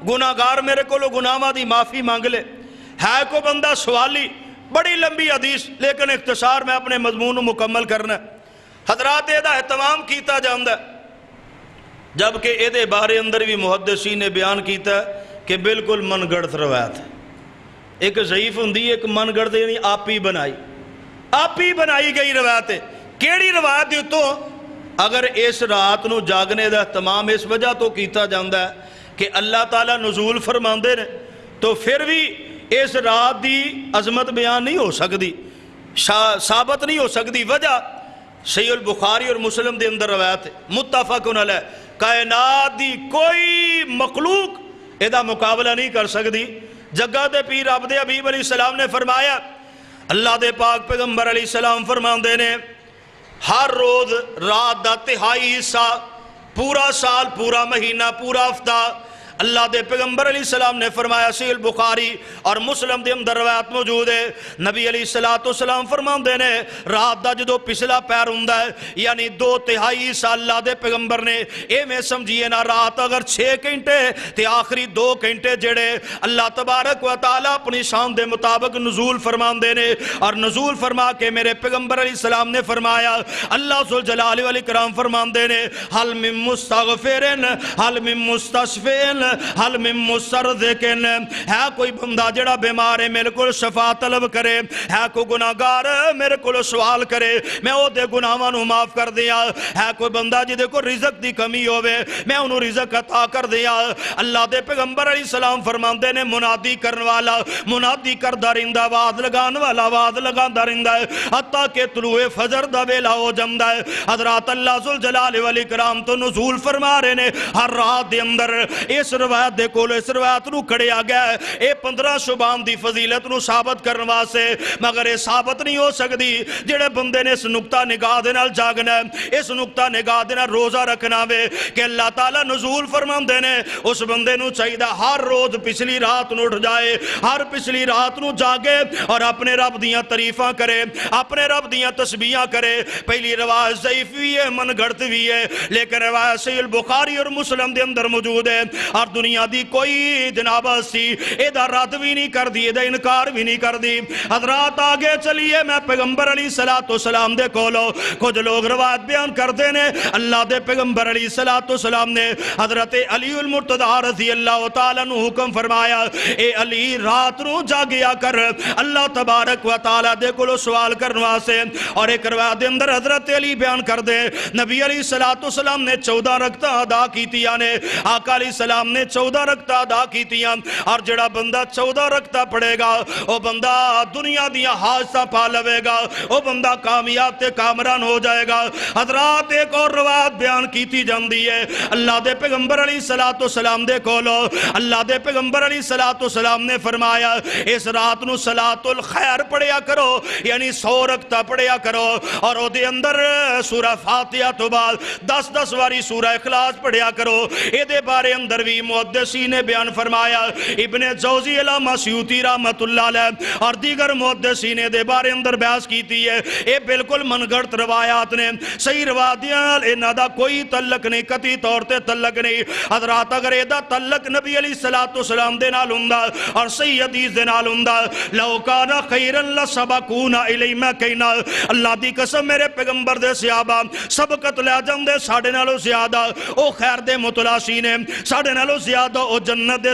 [SPEAKER 3] گناہگار میرے کو لو گناہاں دی معافی مانگ لے ہے کوئی بندہ سوالی بڑی لمبی حدیث لیکن اختصار میں اپنے مضمون مکمل کرنا حضرات ایدہ اہتمام کیتا جاندہ جبکہ یہ بارے اندر بھی محدثین نے بیان کیتا ہے کہ بالکل من گڑت روایت ہے. ایک ضعیف ہوندی ایک من گڑت یعنی آپ ہی بنائی گئی روایت ہے. کیڑی روایت دی تو اگر اس رات نو جاگنے دا اہتمام اس وجہ تو کیتا جاندہ ہے کہ اللہ تعالیٰ نزول فرماندے نے تو پھر بھی اس رات دی عظمت بیان نہیں ہو سکتی, ثابت نہیں ہو سکتی. وجہ صحیح البخاری اور مسلم دے اندر روایت ہے متفقن علیہ, کائنات دی کوئی مخلوق ایدہ مقابلہ نہیں کر سکتی. جگہ دے پیر عبد حبیب علیہ السلام نے فرمایا, اللہ دے پاک پیغمبر علیہ السلام فرماندے نے ہر روز رات دا تہائی حصہ, پورا سال, پورا مہینہ, پورا ہفتہ, اللہ دے پیغمبر علیہ السلام نے فرمایا. صحیح البخاری اور مسلم دے اندر روایت موجود ہے, نبی علیہ السلام فرماندے نے رات دا جدو پچھلا پیر ہوندا ہے یعنی 2/3 حصہ اللہ دے پیغمبر نے اے میں سمجھیے نا رات اگر 6 گھنٹے تے آخری 2 گھنٹے جڑے اللہ تبارک و تعالی اپنی شان دے مطابق نزول فرماندے نے. اور نزول فرما کے میرے پیغمبر علیہ السلام نے فرمایا, اللہ ذوالجلال والاکرام فرماندے نے حل من مستغفرن حل من مستشفین حل من مسترزقن, ہے کوئی بندہ جڑا بیمار ہے میرے کو شفا طلب کرے, ہے کوئی گناہگار میرے کو سوال کرے میں او دے گناہاں نو معاف کر دیا, ہے کوئی بندہ جدے کو رزق دی کمی ہوئے میں انہوں رزق عطا کر دیا. اللہ دے پیغمبر علیہ السلام فرماندے نے منادی کرن والا منادی کردہ رہندا, آواز لگان والا آواز لگاندہ رہندا ہے حتیٰ کہ طلوع فجر دا ویلا ہو جمدا ہے. حضرات اللہ ذوالجلال والاکرام تو نزول فرما رہے نے ہر رات دے اندر. اس روایت دے کول اس روایت نو کھڑے آ گیا ہے اے 15 شعبان دی فضیلت نو ثابت کرن واسطے, مگر اے ثابت نہیں ہو سکتی جڑے بندے نے اس نقطہ نگاہ دے نال جاگنا ہے, اس نقطہ نگاہ دے نال روزہ رکھنا وے کہ اللہ تعالیٰ نزول فرماندے نے اس بندے نو چاہیے ہر روز پچھلی رات نو اٹھ جائے, ہر پچھلی رات نو جاگے اور اپنے رب دیاں تعریفاں کرے, اپنے رب دیاں تسبیحاں کرے. پہلی روایت ضعیف بھی ہے, من گھڑت بھی ہے, لیکن روایت صحیح البخاری اور مسلم دے اندر موجود ہے. اور دنیا دی کوئی جناب سی ایدہ رد بھی نہیں کر دی, ایدہ انکار بھی نہیں کر دی. حضرات آگے چلیے, میں پیغمبر علیہ السلام دے کولو کچھ لوگ روایت بیان کر دینے. اللہ دے پیغمبر علیہ السلام نے حضرت علی المرتضی رضی اللہ تعالیٰ نو حکم فرمایا, اے علی رات نو جاگیا کر اللہ تبارک و تعالیٰ دے کولو سوال کرنوا سے. اور ایک روایت دے اندر حضرت علی بیان کر دے نبی علیہ السلام نے 14 رکعتیں ادا کی تھی, یعنی آقا علیہ السلام نے 14 رکعتیں ادا کی تھی. اور جڑا بندہ 14 رکعتیں پڑھے گا وہ بندہ دنیا دیا حاجتاں پا لوے گا, وہ بندہ کامیاب تے کامران ہو جائے گا. حضرات ایک اور روایت بیان کیتی جاندی ہے, اللہ دے پیغمبر علیہ السلام دے کولو اللہ دے پیغمبر علیہ السلام نے فرمایا اس رات نو صلاۃ الخیر پڑھیا کرو, یعنی 100 رکعتیں پڑھیا کرو, اور او دے اندر سورہ فاتحہ تو بعد 10 واری سورہ اخلاص پڑھیا کرو. اے دے بارے اندر بھی محدثین نے بیان فرمایا, ابن جوزی علامہ سیوطی رحمت اللہ علیہ اور دیگر محدثین دے بارے اندر بحث کیتی ہے. اے بالکل من گھڑت روایات نے, صحیح روایتیاں انہاں دا کوئی تعلق نہیں, قطعی طور تے تعلق نہیں. حضرات اگر اے دا تعلق نبی علیہ السلام دے نال ہوندا اور صحیح حدیث دے نال ہوندا, لو کان خیرا لسبقونا الی ما کینا, اللہ دی قسم میرے پیغمبر دے صحابہ سبقت لے جاندے ساڈے نالوں زیادہ او خیر دے متلاشی نے, ساڈے نالوں زیادہ او جنت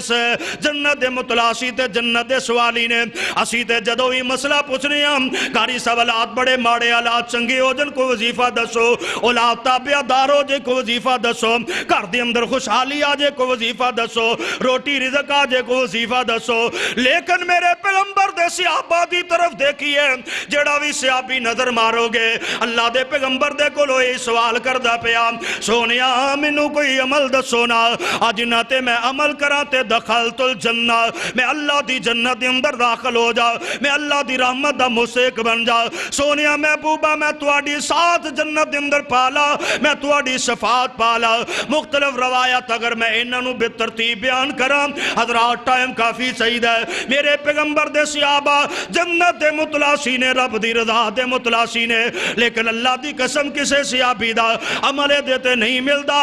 [SPEAKER 3] دے متلاشی تے جنت دے سوالی نے. اسی تے جدوں ہی مسئلہ پوچھنے ہم کاری سوالات بڑے ماڑے حالات چنگے ہو جن کو وظیفہ دسو, اولاد تابعہ دار ہو جے کو وظیفہ دسو, گھر دے اندر خوشحالی آ جے کو وظیفہ دسو, روٹی رزق آ جے کو وظیفہ دسو. لیکن میرے پیغمبر دے صحابہ دی طرف دیکھیے, جڑا بھی صحابی نظر مارو گے اللہ دے پیغمبر دے کولو یہ سوال کردہ پیا, سونیا مینوں کوئی عمل دسو نا اج نہ تے میں عمل کراں تے دخلت الجنہ, میں اللہ دی جنت دے اندر داخل ہو جا, میں اللہ دی رحمت دا موسیق بن جا. سونیا محبوبہ میں تواڈی ساتھ جنت دے اندر پالا, میں تواڈی شفاعت پالا. مختلف روایات اگر میں انہاں نو بے ترتیب بیان کراں حضرات ٹائم کافی چاہیے. میرے پیغمبر دے صحابہ جنت دے متلاشی نے, رب دی رضا دے متلاشی نے, لیکن اللہ دی قسم کسے صحابی دا عمل دیتے نہیں ملدا.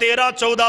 [SPEAKER 3] 13 14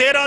[SPEAKER 3] 13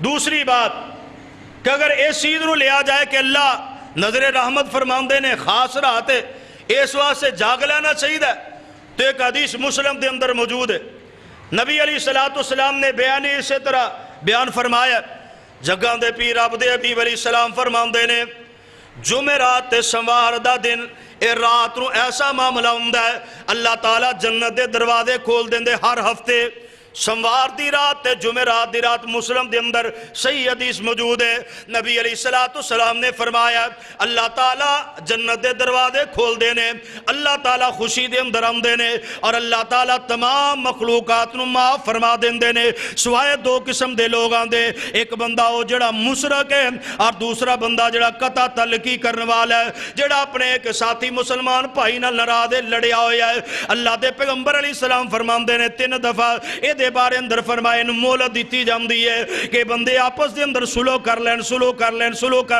[SPEAKER 3] دوسری بات کہ اگر اس چیز نو لیا جائے کہ اللہ نظر رحمت فرماندے نے خاص رات ہے اس واسطے جاگ لینا چاہیے، تو ایک حدیث مسلم دے اندر موجود ہے، نبی علیہ السلام نے بیان اسی طرح بیان فرمایا، جگہ دے پیر عبد حبیب علیہ السلام فرماندے نے جمعرات تے سوار دا دن اے رات نو ایسا معاملہ ہوندا ہے اللہ تعالیٰ جنت دے دروازے کھول دیندے ہر ہفتے، سوار دی رات تے جمعرات دی رات۔ مسلم دے اندر صحیح حدیث موجود ہے، نبی علیہ السلام نے فرمایا اللہ تعالیٰ جنت دے دروازے کھول دینے، اللہ تعالیٰ خوشی دے اندر آمدے نے، اور اللہ تعالیٰ تمام مخلوقات نو معاف فرما دیندے نے، سوائے دو قسم دے لوگ آندے، ایک بندہ ہو جڑا مشرک ہے اور دوسرا بندہ جڑا قطع تعلقی کرنے والا ہے، جڑا اپنے ایک ساتھی مسلمان بھائی نال ناراض لڑیا ہویا ہے۔ اللہ دے پیغمبر علیہ السلام فرماندے نے 3 دفعہ دے بارے اندر فرمائے مولت دیتی جاندی ہے کہ بندے آپس دے اندر سلو کر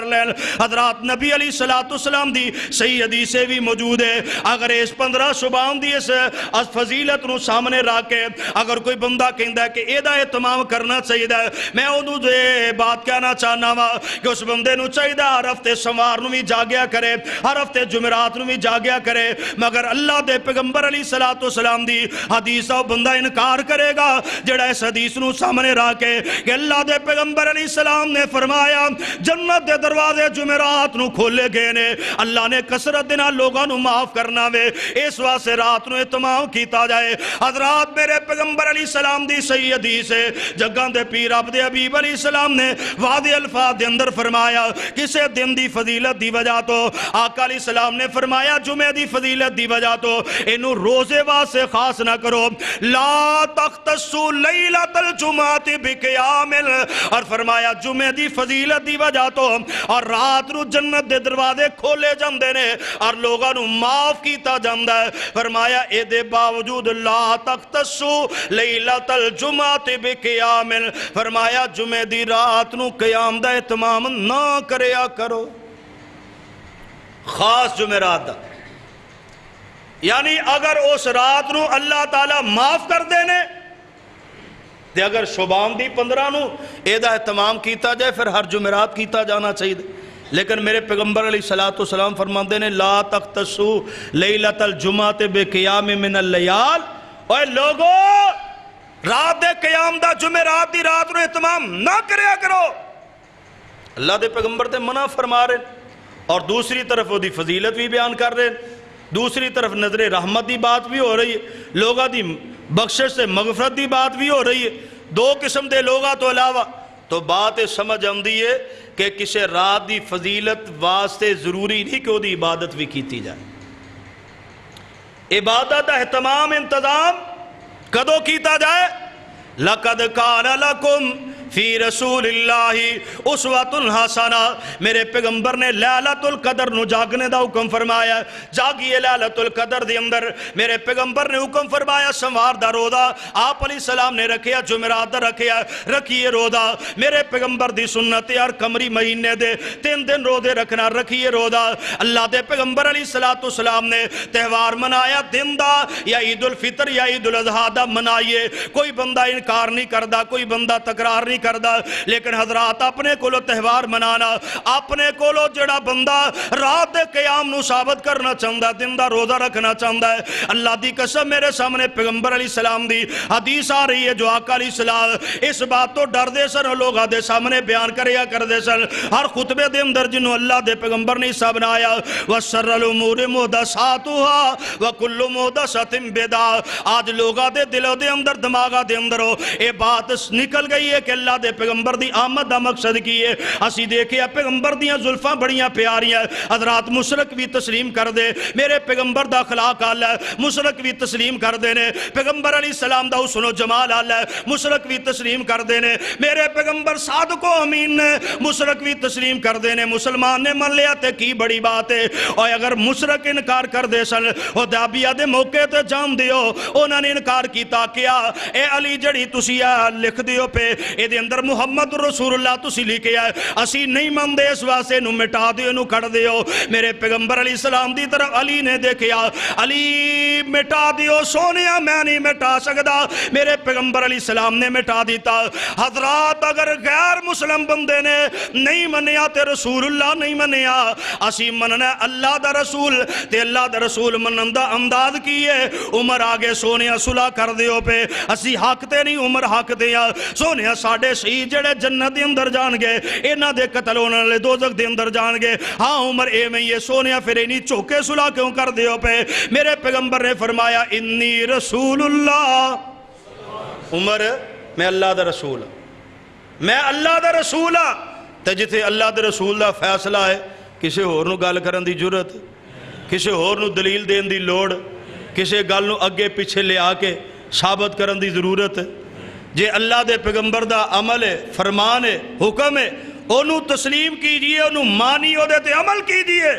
[SPEAKER 3] لین۔ حضرات نبی علیہ السلام دی صحیح حدیثیں بھی موجود ہے، اگر اس 15 شبان دی اس فضیلت نو سامنے رکھ کے اگر کوئی بندہ کہندا ہے کہ ایدا اہتمام کرنا چاہیے، میں انہوں دے بات کہنا چاہنا وا کہ اس بندے نو چاہیے ہر ہفتے سوار نو بھی جاگیا کرے، ہر ہفتے جمعرات نو بھی جاگیا کرے، مگر اللہ دے پیغمبر علیہ السلام دی حدیث او بندہ انکار کرے گا جڑا اس حدیث نو سامنے رکھ کے کہ اللہ دے پیغمبر علیہ السلام نے فرمایا جنت دے دروازے جمعرات نو کھولے گئے نے، اللہ نے کثرت دینا لوگاں نو معاف کرنا وے، اس واسطے رات نو اہتمام کیتا جائے۔ حضرات میرے پیغمبر علیہ السلام دی صحیح حدیث ہے، جگہ دے پیر عبد حبیب علیہ السلام نے واضح الفاظ دے اندر فرمایا کسے دن دی فضیلت دی وجہ تو آقا علیہ السلام نے فرمایا جمعہ دی فضیلت دی وجہ تو انہوں روزے واسطے خاص نہ کرو، لا تختصوا لیلۃ الجمعۃ بقیام، اور فرمایا جمعہ دی فضیلت دی وجہ تو اور رات نو جنت دے دروازے کھولے جاندے نے اور لوگاں نو معاف کیتا جاندا ہے، فرمایا اے دے باوجود لا تختصوا لیلۃ الجمعۃ بقیام، فرمایا جمعہ دی رات نو قیام دا اہتمام نہ کریا کرو، خاص جمعرات دا، یعنی اگر اس رات نو اللہ تعالیٰ معاف کر دینے تے اگر شبان دی 15 نو ایدہ اہتمام کیتا جائے پھر ہر جمعرات کیتا جانا چاہیے، لیکن میرے پیغمبر علیہ السلام فرماندے نے لا تختصوا لیلۃ الجمعۃ بقیام من اللیال، اوے لوگو رات دے قیام دا جمعرات دی رات نو اہتمام نہ کریا کرو، اللہ دے پیغمبر تے منع فرما رہے اور دوسری طرف وہ دی فضیلت بھی بیان کر رہے، دوسری طرف نظر رحمت دی بات بھی ہو رہی ہے، لوگاں دی بخشش سے مغفرت دی بات بھی ہو رہی ہے، دو قسم دے لوگاں تو علاوہ تو بات سمجھ آمدی ہے کہ کسی رات دی فضیلت واسطے ضروری نہیں کہ وہ دی عبادت بھی کیتی جائے، عبادت اہتمام انتظام کدو کیتا جائے، لَقَدْ كَانَ لَكُمْ فی رسول اللہ اسوۃ حسنہ، میرے پیغمبر نے لیلۃ القدر نو جاگنے دا حکم فرمایا، جاگیے لیلۃ القدر دے اندر، میرے پیغمبر نے حکم فرمایا سوار دا روزہ آپ علیہ السلام نے رکھیا، جمعرات دا رکھیے روزہ، میرے پیغمبر دی سنت ہر قمری مہینے دے 3 دن روزے رکھنا، رکھیے روزہ۔ اللہ دے پیغمبر علیہ السلام نے تہوار منایا دن دا یا عید الفطر یا عید الاضحیٰ دا منائیے، کوئی بندہ انکار نہیں کردا، کوئی بندہ تکرار نہیں کردا، لیکن حضرات اپنے کولو تہوار منانا، اپنے کولو جڑا بندہ رات دے قیام نو ثابت کرنا چاہندا ہے، دن دا روزہ رکھنا چاہندا ہے، اللہ دی قسم میرے سامنے پیغمبر علیہ السلام دی حدیث آ رہی ہے جو آقا علیہ السلام اس بات تو ڈر دے سن، لوگاں دے سامنے بیان کریا کر دے سن، ہر خطبے دے اندر جنہوں اللہ دے پیغمبر نے حصہ بنایا، وَشَرَّ الْأُمُورِ مُحْدَثَاتُهَا وَكُلُّ مُحْدَثَةٍ بِدْعَةٌ، آج لوگاں دے دلوں دے اندر دماغاں دے اندر ہو اے بات نکل گئی ہے کہ اللہ دے پیغمبر دی آمد دا مقصد کی ہے، اسی دیکھے پیغمبر دیاں زلفاں بڑیاں پیاریاں، حضرات مشرک بھی تسلیم کر دے، میرے پیغمبر دا اخلاق آل ہے، مشرک بھی تسلیم کر دینے، پیغمبر علیہ السلام دا حسن و جمال آل ہے، مشرک بھی تسلیم کر دینے، میرے پیغمبر صادق و امین نے، مشرک بھی تسلیم کر دینے، مسلمان نے من لیا تے کی بڑی بات ہے، اور اگر مشرک انکار کر دے سن، حدیبیہ دے موقع تے جان دیو، انہوں نے انکار کیتا کیا، اے علی جڑی تسی لکھ دیو پہ، اے دے اندر محمد رسول اللہ تسی لکھے آئے اسی نہیں مندے اس واسطے نو مٹا دیو نو کھڑ دیو میرے پیغمبر علیہ السلام دی طرف علی نے دیکھیا علی مٹا دیو سونیا میں نہیں مٹا سکدا میرے پیغمبر علیہ السلام نے مٹا دیتا حضرات اگر غیر مسلم بندے نے نہیں منیا تے رسول اللہ نہیں منیا اسی مننا اللہ دا رسول تے اللہ دا رسول منن دا انداز کیے عمر آگے سونیا صلح کر دیو پہ اسی حق تے نہیں عمر حق دیا سونیا ساڑھے شہید جڑے جنت دے اندر جان گے اینا دے قتل ہونے لے دوزخ دے اندر جان گے ہاں عمر اے میں یہ سونیا پھر اینی چوکے صلح کیوں کر دیو پہ میرے پیغمبر نے فرمایا انی رسول اللہ عمر میں اللہ دا رسول میں اللہ دا رسول تے جتھے اللہ دے رسول دا فیصلہ ہے کسی اور نو گل کرن دی جرت کسی اور نو دلیل دین دی لوڑ کسی گل نو اگے پیچھے لے آکے ثابت کرن دی ضرورت ہے جے اللہ دے پیغمبر دا عمل ہے فرمان ہے حکم ہے انہوں تسلیم کیجئے انہوں مانی ہو دیتے عمل کیجئے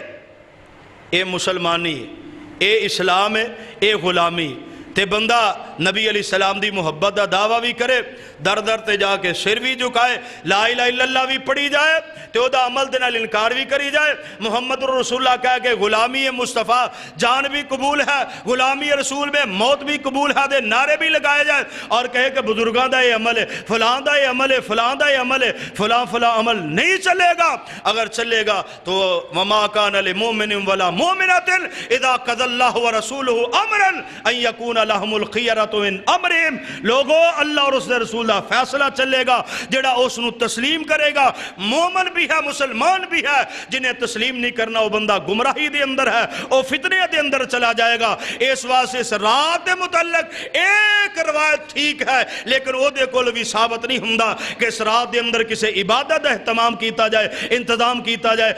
[SPEAKER 3] اے مسلمانی ہے اے اسلام ہے اے غلامی تے بندہ نبی علیہ السلام دی محبت دا دعویٰ بھی کرے در در تے جا کے سر بھی جھکائے لا الہ الا اللہ بھی پڑھی جائے تے او دا عمل دینا انکار بھی کری جائے محمد رسول اللہ کہہ کہ غلامی مصطفیٰ جان بھی قبول ہے غلامی رسول میں موت بھی قبول ہے دے نعرے بھی لگائے جائے اور کہے کہ بزرگاں دا یہ عمل ہے فلان دا یہ عمل ہے فلان دا یہ عمل ہے فلان فلان عمل نہیں چلے گا اگر چلے گا تو وما کان لمؤمن ولا مؤمنۃ اذا قضى اللہ ورسولہ امرا ان یکون لہم الخیرۃ من امرہم لوگوں اللہ اور اس رسول دا فیصلہ چلے گا جڑا اس نو تسلیم کرے گا مومن بھی ہے مسلمان بھی ہے جنہیں تسلیم نہیں کرنا وہ بندہ گمراہی دے اندر ہے وہ فتنے دے اندر چلا جائے گا اس واسطے اس رات دے متعلق ایک روایت ٹھیک ہے لیکن وہ دے کول بھی ثابت نہیں ہوندا کہ اس رات دے اندر کسی عبادت اہتمام کیتا جائے انتظام کیتا جائے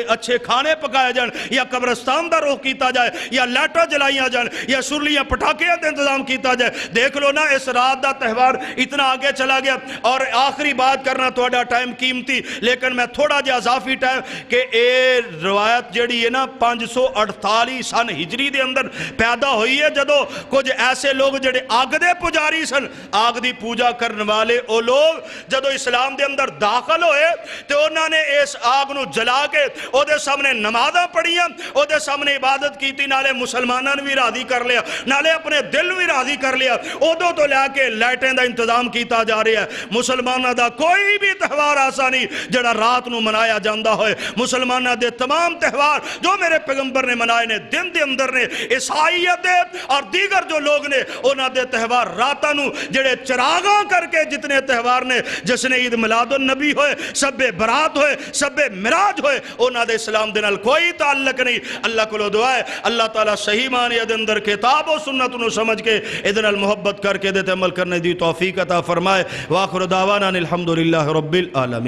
[SPEAKER 3] اچھے کھانے پکائے جان یا قبرستان دا رخ کیتا جائے یا لائٹاں جلائیاں جان یا سرلیاں پٹاکے دا انتظام کیتا جائے دیکھ لو نا اس رات دا تہوار اتنا آگے چلا گیا اور آخری بات کرنا تھوڑا ٹائم قیمتی لیکن میں تھوڑا جا اضافی ٹائم کہ اے روایت جڑی ہے نا 548 سن ہجری دے اندر پیدا ہوئی ہے جدو کچھ ایسے لوگ جڑے آگ دے پجاری سن آگ دی پوجا کرنے والے او لوگ جدو اسلام دے اندر داخل ہوئے تو انہوں نے اس آگ نو جلا کے او دے سامنے نمازاں پڑھیاں او دے سامنے عبادت کیتی نالے مسلمانوں بھی راضی کر لیا نالے اپنے دل بھی راضی کر لیا ادو تو لے کے لائٹیں دا انتظام کیتا جا رہا ہے مسلمانہ دا کوئی بھی تہوار ایسا نہیں جڑا رات نو منایا جاندہ ہوئے مسلمانہ دے تمام تہوار جو میرے پیغمبر نے منائے نے دن دے اندر نے عیسائیت اور دیگر جو لوگ نے انہاں دے تہوار راتاں نو جڑے چراغاں کر کے جتنے تہوار نے جس نے عید میلاد النبی ہوئے سب برات ہوئے سب معراج ہوئے انہاں دے اسلام دے نال کوئی تعلق نہیں اللہ کو دعا ہے اللہ تعالیٰ صحیح معنی دے اندر کتاب و سنت نو سمجھ کے ادن المحبت کر کے دیتے عمل کرنے دی توفیق عطا فرمائے وآخر دعوانا الحمدللہ رب العالمین